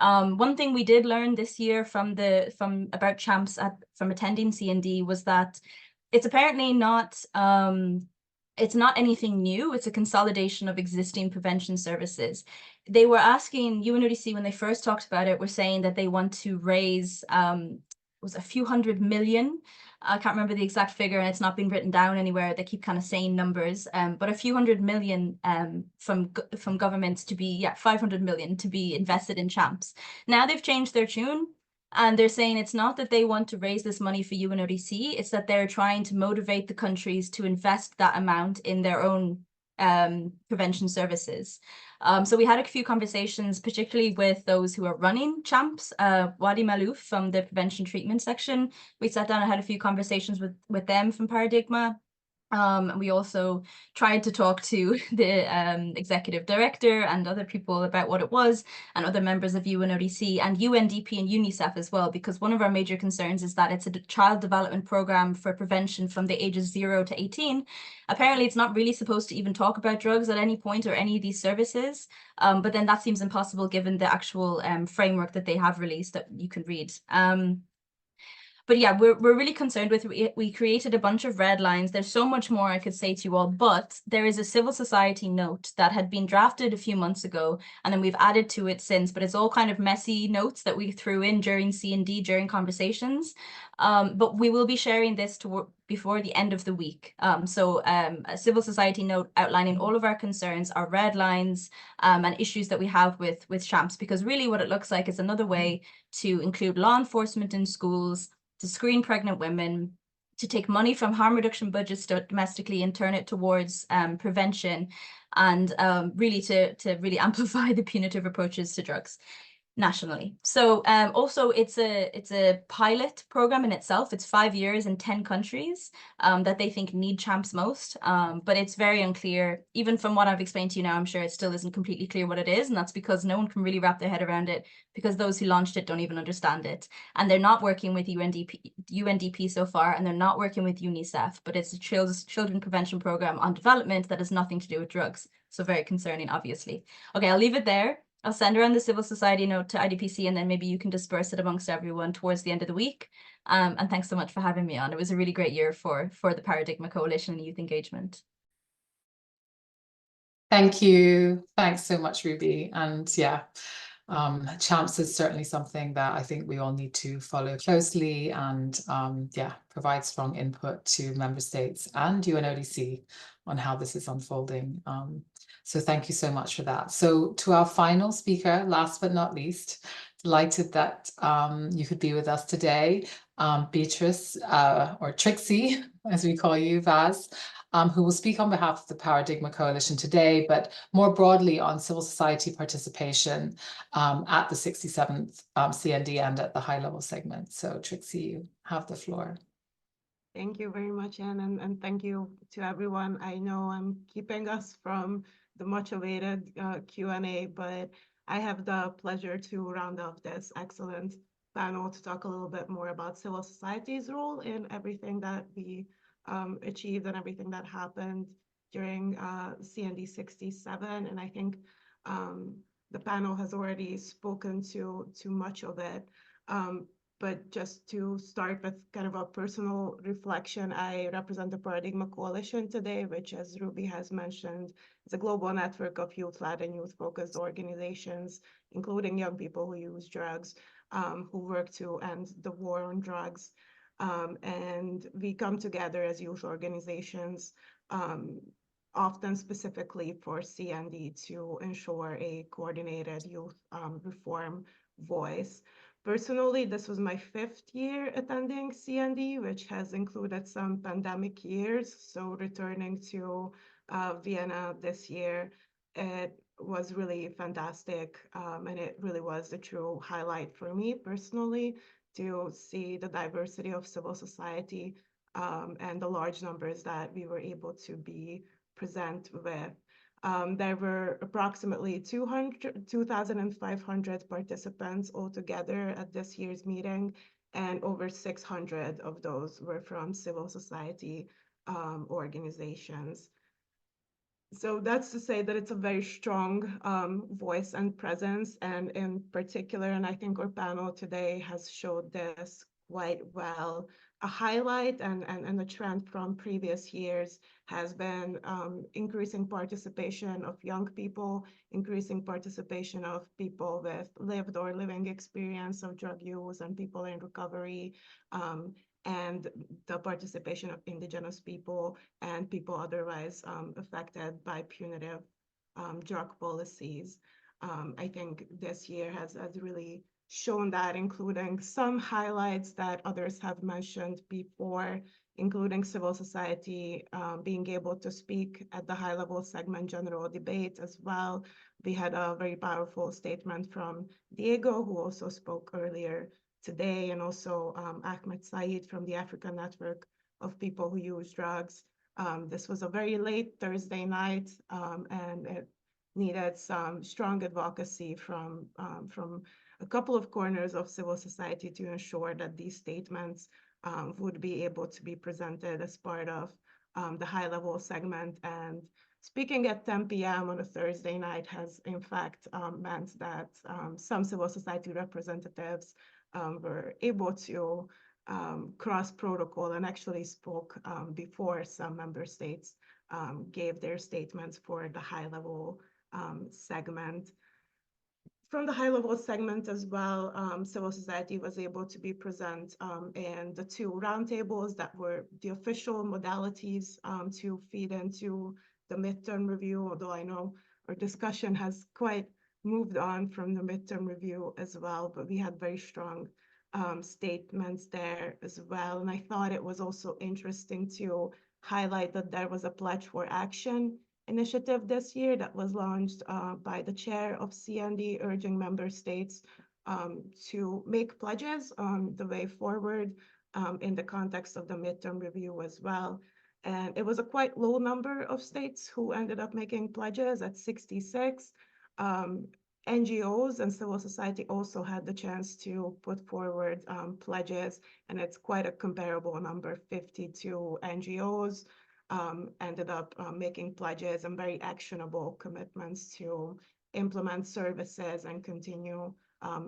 One thing we did learn this year from about champs from attending CND was that it's apparently not it's not anything new. It's a consolidation of existing prevention services. They were asking UNODC when they first talked about it, were saying that they want to raise was a few $100 million. I can't remember the exact figure, and it's not been written down anywhere. They keep kind of saying numbers, but a few $100 million from governments to be 500 million to be invested in champs. Now they've changed their tune, and they're saying it's not that they want to raise this money for UNODC, it's that they're trying to motivate the countries to invest that amount in their own prevention services. So we had a few conversations, particularly with those who are running champs. Wadi Malouf from the prevention treatment section, we sat down and had a few conversations with them from Paradigma. We also tried to talk to the executive director and other people about what it was, and other members of UNODC and UNDP and UNICEF as well, because one of our major concerns is that it's a child development program for prevention from the ages 0 to 18. Apparently, it's not really supposed to even talk about drugs at any point or any of these services, but then that seems impossible given the actual framework that they have released that you can read. But yeah, we're really concerned with it. We created a bunch of red lines. There's so much more I could say to you all, but there is a civil society note that had been drafted a few months ago, and then we've added to it since, but it's all kind of messy notes that we threw in during CND, during conversations. But we will be sharing this before the end of the week. So a civil society note outlining all of our concerns, our red lines, and issues that we have with champs, because really what it looks like is another way to include law enforcement in schools, to screen pregnant women, to take money from harm reduction budgets domestically and turn it towards prevention, and really to really amplify the punitive approaches to drugs nationally. So also it's a pilot program in itself. It's 5 years in 10 countries that they think need champs most, but it's very unclear. Even from what I've explained to you now, I'm sure it still isn't completely clear what it is, and that's because no one can really wrap their head around it, because those who launched it don't even understand it, and they're not working with UNDP so far, and they're not working with UNICEF, but it's a children prevention program on development that has nothing to do with drugs. So very concerning, obviously. Okay, I'll leave it there. I'll send around the civil society note to IDPC, and then maybe you can disperse it amongst everyone towards the end of the week. And thanks so much for having me on. It was a really great year for the Paradigma Coalition and youth engagement. Thank you. Thanks so much, Ruby. And yeah, champs is certainly something that I think we all need to follow closely, and yeah, provide strong input to member states and UNODC on how this is unfolding. So thank you so much for that. So to our final speaker, last but not least, delighted that you could be with us today, Beatrice, or Trixie, as we call you, Vaz, who will speak on behalf of the Paradigma Coalition today, but more broadly on civil society participation at the 67th CND and at the high-level segment. So Trixie, you have the floor. Thank you very much, Anne, and thank you to everyone. I know I'm keeping us from the much awaited Q&A, but I have the pleasure to round off this excellent panel to talk a little bit more about civil society's role in everything that we achieved and everything that happened during CND67. And I think the panel has already spoken to much of it. But just to start with kind of a personal reflection, I represent the Paradigma Coalition today, which, as Ruby has mentioned, is a global network of youth-led and youth-focused organizations, including young people who use drugs, who work to end the war on drugs. And we come together as youth organizations, often specifically for CND, to ensure a coordinated youth reform voice. Personally, this was my 5th year attending CND, which has included some pandemic years. So returning to Vienna this year, it was really fantastic. And it really was a true highlight for me personally, to see the diversity of civil society and the large numbers that we were able to be present with. There were approximately 2,500 participants altogether at this year's meeting, and over 600 of those were from civil society organizations. So that's to say that it's a very strong voice and presence, and in particular, and I think our panel today has showed this quite well, a highlight and a trend from previous years has been increasing participation of young people, increasing participation of people with lived or living experience of drug use and people in recovery, and the participation of Indigenous people and people otherwise affected by punitive drug policies. I think this year has really shown that, including some highlights that others have mentioned before, including civil society being able to speak at the high-level segment general debate as well. We had a very powerful statement from Diego, who also spoke earlier today, and also Ahmed Said from the African Network of People Who Use Drugs. This was a very late Thursday night, and it needed some strong advocacy from a couple of corners of civil society to ensure that these statements would be able to be presented as part of the high-level segment. And speaking at 10 p.m. on a Thursday night has, in fact, meant that some civil society representatives were able to cross protocol and actually spoke before some member states gave their statements for the high-level segment. From the high-level segment as well, civil society was able to be present in the two roundtables that were the official modalities to feed into the midterm review, although I know our discussion has quite moved on from the midterm review as well, but we had very strong statements there as well. And I thought it was also interesting to highlight that there was a pledge for action initiative this year that was launched by the chair of CND, urging member states to make pledges on the way forward in the context of the midterm review as well. And it was a quite low number of states who ended up making pledges at 66. NGOs and civil society also had the chance to put forward pledges, and it's quite a comparable number. 52 NGOs ended up making pledges and very actionable commitments to implement services and continue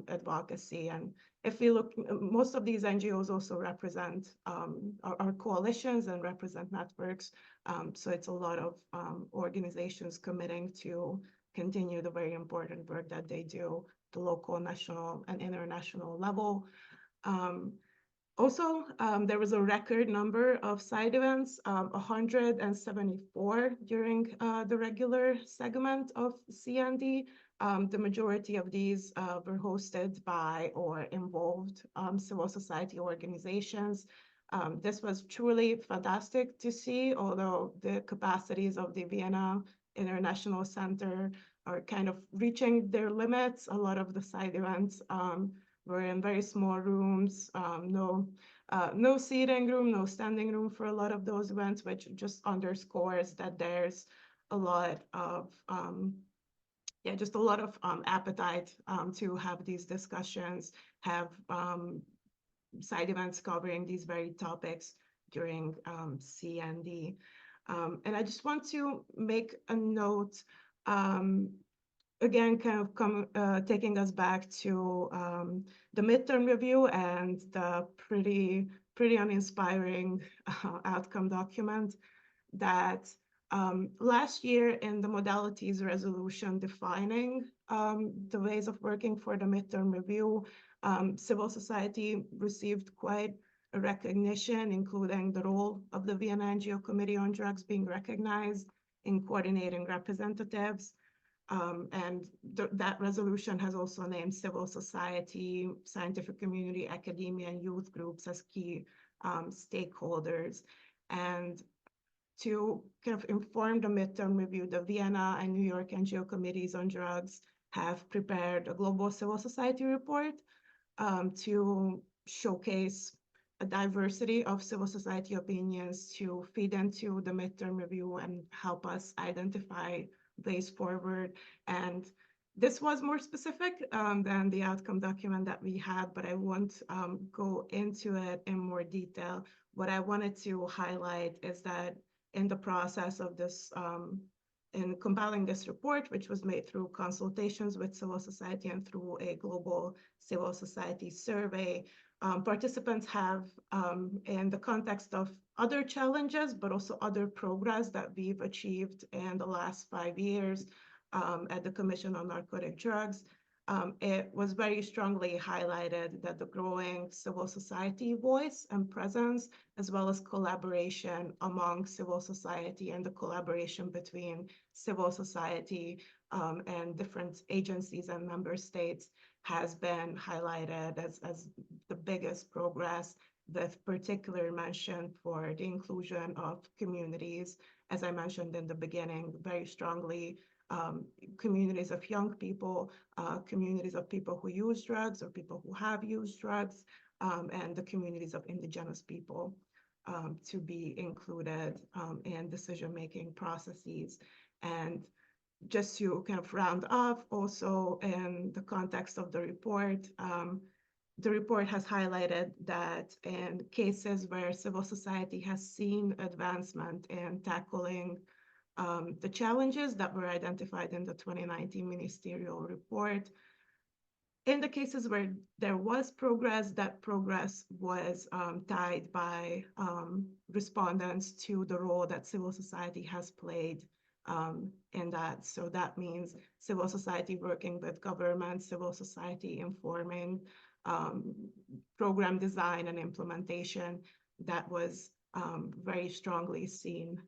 advocacy. And if we look, most of these NGOs also represent our coalitions and represent networks. So it's a lot of organizations committing to continue the very important work that they do at the local, national, and international level. Also, there was a record number of side events, 174 during the regular segment of CND. The majority of these were hosted by or involved civil society organizations. This was truly fantastic to see, although the capacities of the Vienna International Center are kind of reaching their limits. A lot of the side events were in very small rooms, no seating room, no standing room for a lot of those events, which just underscores that there's a lot of, just a lot of appetite to have these discussions, have side events covering these very topics during CND. And I just want to make a note, again, kind of taking us back to the midterm review and the pretty uninspiring outcome document that last year in the modalities resolution defining the ways of working for the midterm review, civil society received quite a recognition, including the role of the Vienna NGO Committee on Drugs being recognized in coordinating representatives. And that resolution has also named civil society, scientific community, academia, and youth groups as key stakeholders. And to kind of inform the midterm review, the Vienna and New York NGO committees on drugs have prepared a global civil society report to showcase a diversity of civil society opinions to feed into the midterm review and help us identify ways forward. And this was more specific than the outcome document that we had, but I won't go into it in more detail. What I wanted to highlight is that in the process of this in compiling this report, which was made through consultations with civil society and through a global civil society survey, participants have, in the context of other challenges, but also other progress that we've achieved in the last 5 years at the Commission on Narcotic Drugs, it was very strongly highlighted that the growing civil society voice and presence, as well as collaboration among civil society and the collaboration between civil society and different agencies and member states, has been highlighted as the biggest progress, with particular mention for the inclusion of communities, as I mentioned in the beginning, very strongly, communities of young people, communities of people who use drugs or people who have used drugs, and the communities of Indigenous people to be included in decision-making processes. And just to kind of round off, also in the context of the report has highlighted that in cases where civil society has seen advancement in tackling the challenges that were identified in the 2019 ministerial report, in the cases where there was progress, that progress was tied by respondents to the role that civil society has played in that. So that means civil society working with government, civil society informing program design and implementation, that was very strongly seen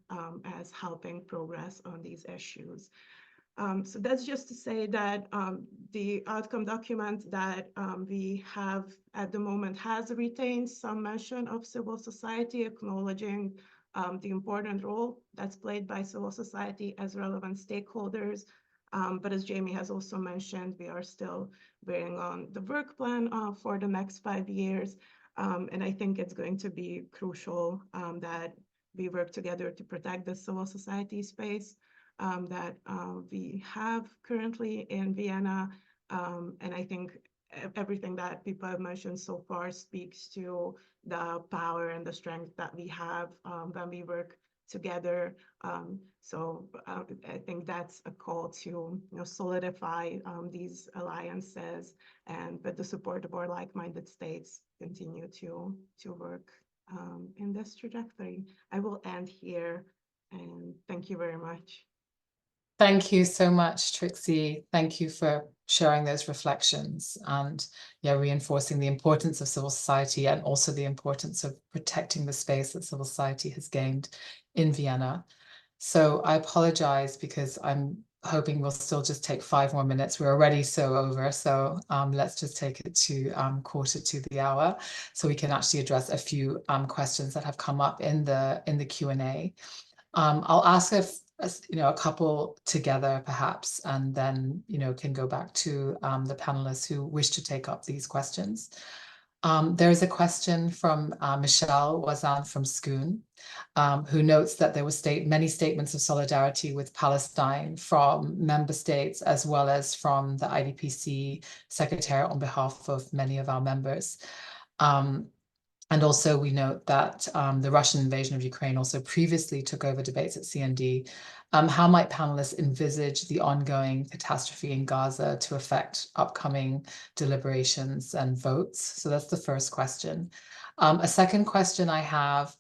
as helping progress on these issues. So that's just to say that the outcome document that we have at the moment has retained some mention of civil society, acknowledging the important role that's played by civil society as relevant stakeholders. But as Jamie has also mentioned, we are still working on the work plan for the next 5 years. And I think it's going to be crucial that we work together to protect the civil society space that we have currently in Vienna. And I think everything that people have mentioned so far speaks to the power and the strength that we have when we work together. So I think that's a call to solidify these alliances, and with the support of our like-minded states, continue to work in this trajectory. I will end here, and thank you very much. Thank you so much, Trixie. Thank you for sharing those reflections and reinforcing the importance of civil society and also the importance of protecting the space that civil society has gained in Vienna. So I apologize because I'm hoping we'll still just take 5 more minutes. We're already so over, so let's just take it to 1:45 so we can actually address a few questions that have come up in the Q&A. I'll ask if a couple together perhaps, and then can go back to the panelists who wish to take up these questions. There is a question from Michelle Wazan from Schoon, who notes that there were many statements of solidarity with Palestine from member states, as well as from the IDPC Secretariat on behalf of many of our members. And also we note that the Russian invasion of Ukraine also previously took over debates at CND. How might panelists envisage the ongoing catastrophe in Gaza to affect upcoming deliberations and votes? So that's the first question. A second question I have,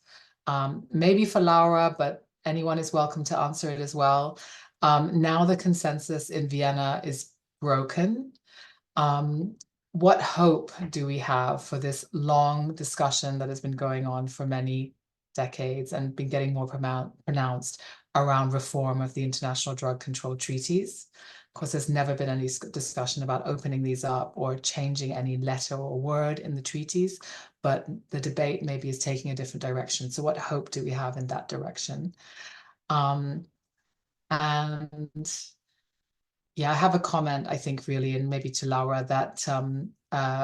maybe for Laura, but anyone is welcome to answer it as well. Now the consensus in Vienna is broken. What hope do we have for this long discussion that has been going on for many decades and been getting more pronounced around reform of the international drug control treaties? Of course, there's never been any discussion about opening these up or changing any letter or word in the treaties, but the debate maybe is taking a different direction. So what hope do we have in that direction? And yeah, I have a comment, I think, really, and maybe to Laura, that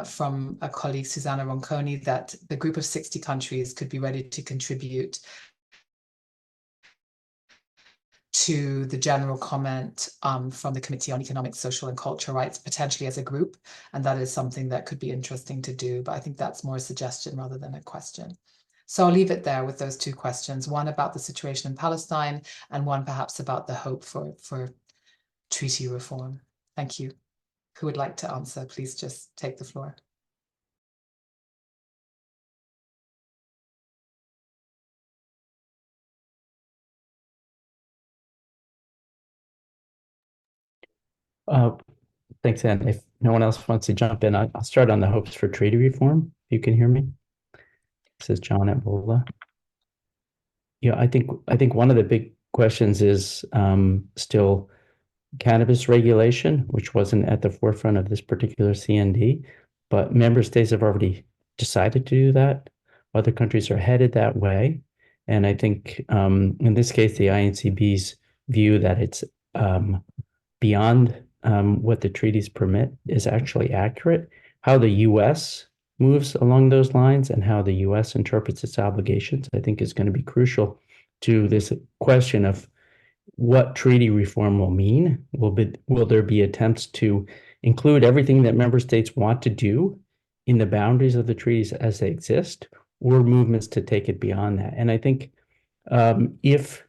from a colleague, Susanna Ronconi, that the group of 60 countries could be ready to contribute to the general comment from the Committee on Economic, Social and Cultural Rights, potentially as a group. And that is something that could be interesting to do. But I think that's more a suggestion rather than a question. So I'll leave it there with those two questions, one about the situation in Palestine and one perhaps about the hope for treaty reform. Thank you. Who would like to answer? Please just take the floor. Thanks, Anne. If no one else wants to jump in, I'll start on the hopes for treaty reform. If you can hear me. This is John at WOLA. Yeah, I think one of the big questions is still cannabis regulation, which wasn't at the forefront of this particular CND, but member states have already decided to do that. Other countries are headed that way. And I think in this case, the INCB's view that it's beyond what the treaties permit is actually accurate. How the US moves along those lines and how the US interprets its obligations, I think is going to be crucial to this question of what treaty reform will mean. Will there be attempts to include everything that member states want to do in the boundaries of the treaties as they exist, or movements to take it beyond that? And I think if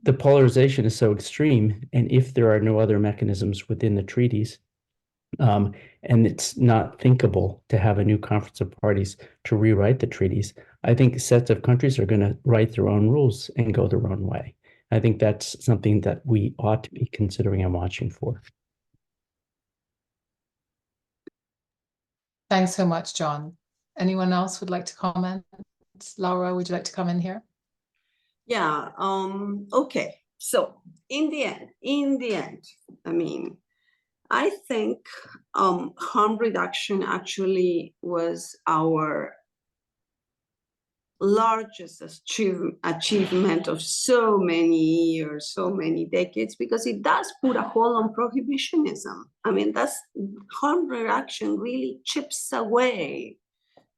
the polarization is so extreme, and if there are no other mechanisms within the treaties, and it's not thinkable to have a new conference of parties to rewrite the treaties, I think sets of countries are going to write their own rules and go their own way. I think that's something that we ought to be considering and watching for. Thanks so much, John. Anyone else would like to comment? Laura, would you like to come in here? Yeah, okay. So in the end, I mean, I think harm reduction actually was our largest achievement of so many years, so many decades, because it does put a hold on prohibitionism. I mean, that's harm reduction really chips away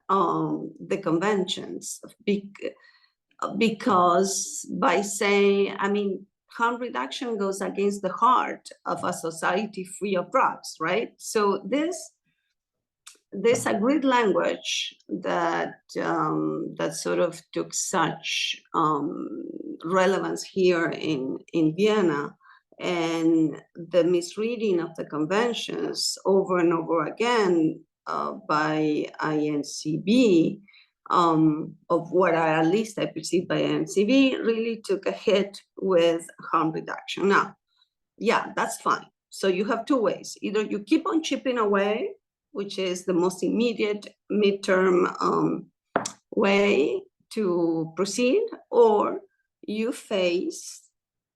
the conventions because by saying, I mean, harm reduction goes against the heart of a society free of drugs, right? So this agreed language that that sort of took such relevance here in Vienna, and the misreading of the conventions over and over again by INCB, of what at least I perceive by INCB, really took a hit with harm reduction. Now, yeah, that's fine. So you have two ways. Either you keep on chipping away, which is the most immediate midterm way to proceed, or you face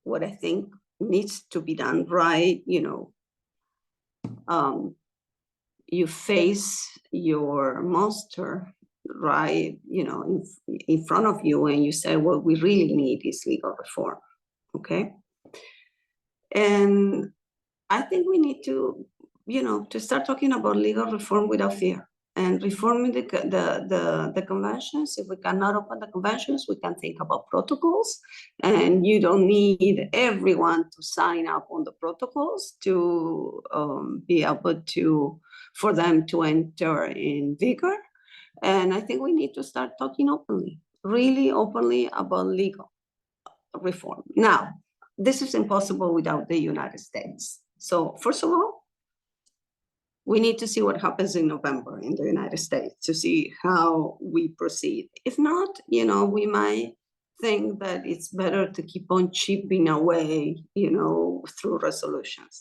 what I think needs to be done right, you know, you face your monster right, you know, in front of you, and you say, what we really need is legal reform, okay? And I think we need to, you know, to start talking about legal reform without fear and reforming the conventions. If we cannot open the conventions, we can think about protocols, and you don't need everyone to sign up on the protocols to be able to, for them to enter in vigor. And I think we need to start talking openly, really openly about legal reform. Now, this is impossible without the United States. So first of all, we need to see what happens in November in the United States to see how we proceed. If not, you know, we might think that it's better to keep on chipping away, you know, through resolutions.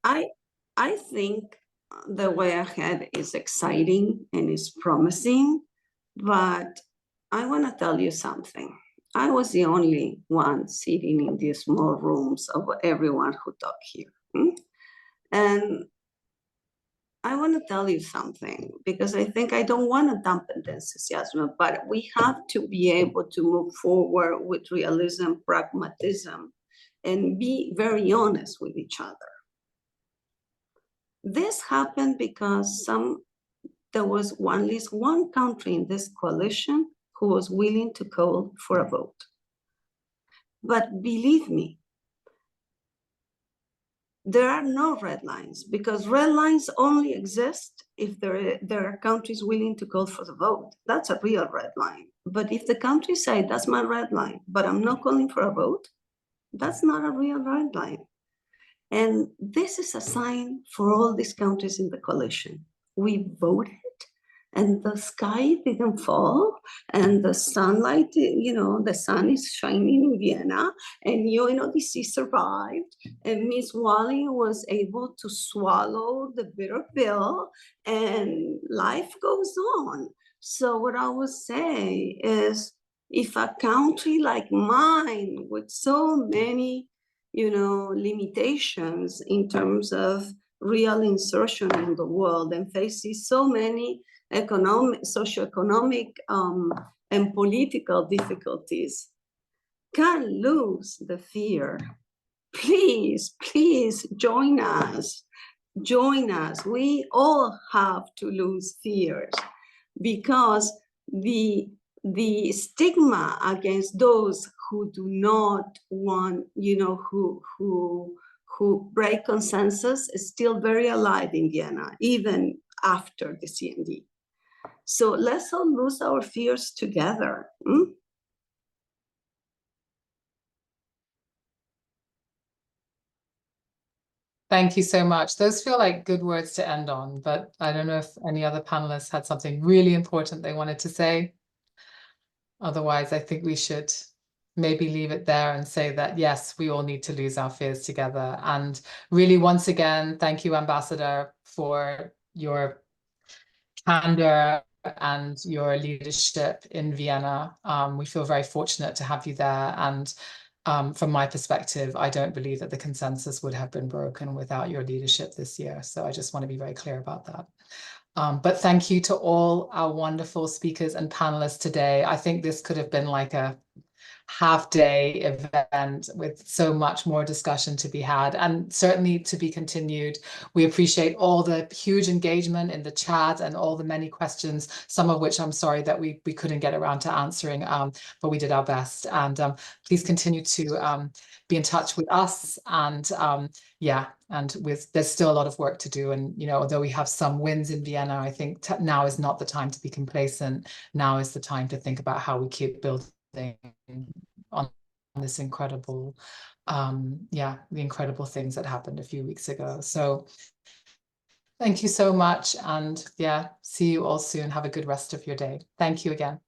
I think the way ahead is exciting and is promising, but I want to tell you something. I was the only one sitting in these small rooms of everyone who talked here. And I want to tell you something, because I think I don't want to dampen the enthusiasm, but we have to be able to move forward with realism, pragmatism, and be very honest with each other. This happened because there was at least one country in this coalition who was willing to call for a vote. But believe me, there are no red lines, because red lines only exist if there are countries willing to call for the vote. That's a real red line. But if the countries say, that's my red line, but I'm not calling for a vote, that's not a real red line. And this is a sign for all these countries in the coalition. We voted, and the sky didn't fall, and the sunlight, the sun is shining in Vienna, and UNODC survived, and Ms. Wally was able to swallow the bitter pill, and life goes on. So what I would say is, if a country like mine with so many limitations in terms of real insertion in the world and faces so many socioeconomic and political difficulties, can lose the fear. Please, please join us. Join us. We all have to lose fears, because the stigma against those who do not want, who break consensus is still very alive in Vienna, even after the CND. So let's all lose our fears together. Thank you so much. Those feel like good words to end on, but I don't know if any other panelists had something really important they wanted to say. Otherwise, I think we should maybe leave it there and say that, yes, we all need to lose our fears together. And really, once again, thank you, Ambassador, for your candor and your leadership in Vienna. We feel very fortunate to have you there. And from my perspective, I don't believe that the consensus would have been broken without your leadership this year. So I just want to be very clear about that. But thank you to all our wonderful speakers and panelists today. I think this could have been like a half-day event with so much more discussion to be had, and certainly to be continued. We appreciate all the huge engagement in the chat and all the many questions, some of which I'm sorry that we couldn't get around to answering, but we did our best. And please continue to be in touch with us. And there's still a lot of work to do. And although we have some wins in Vienna, I think now is not the time to be complacent. Now is the time to think about how we keep building on this incredible, the incredible things that happened a few weeks ago. So thank you so much. And see you all soon. Have a good rest of your day. Thank you again.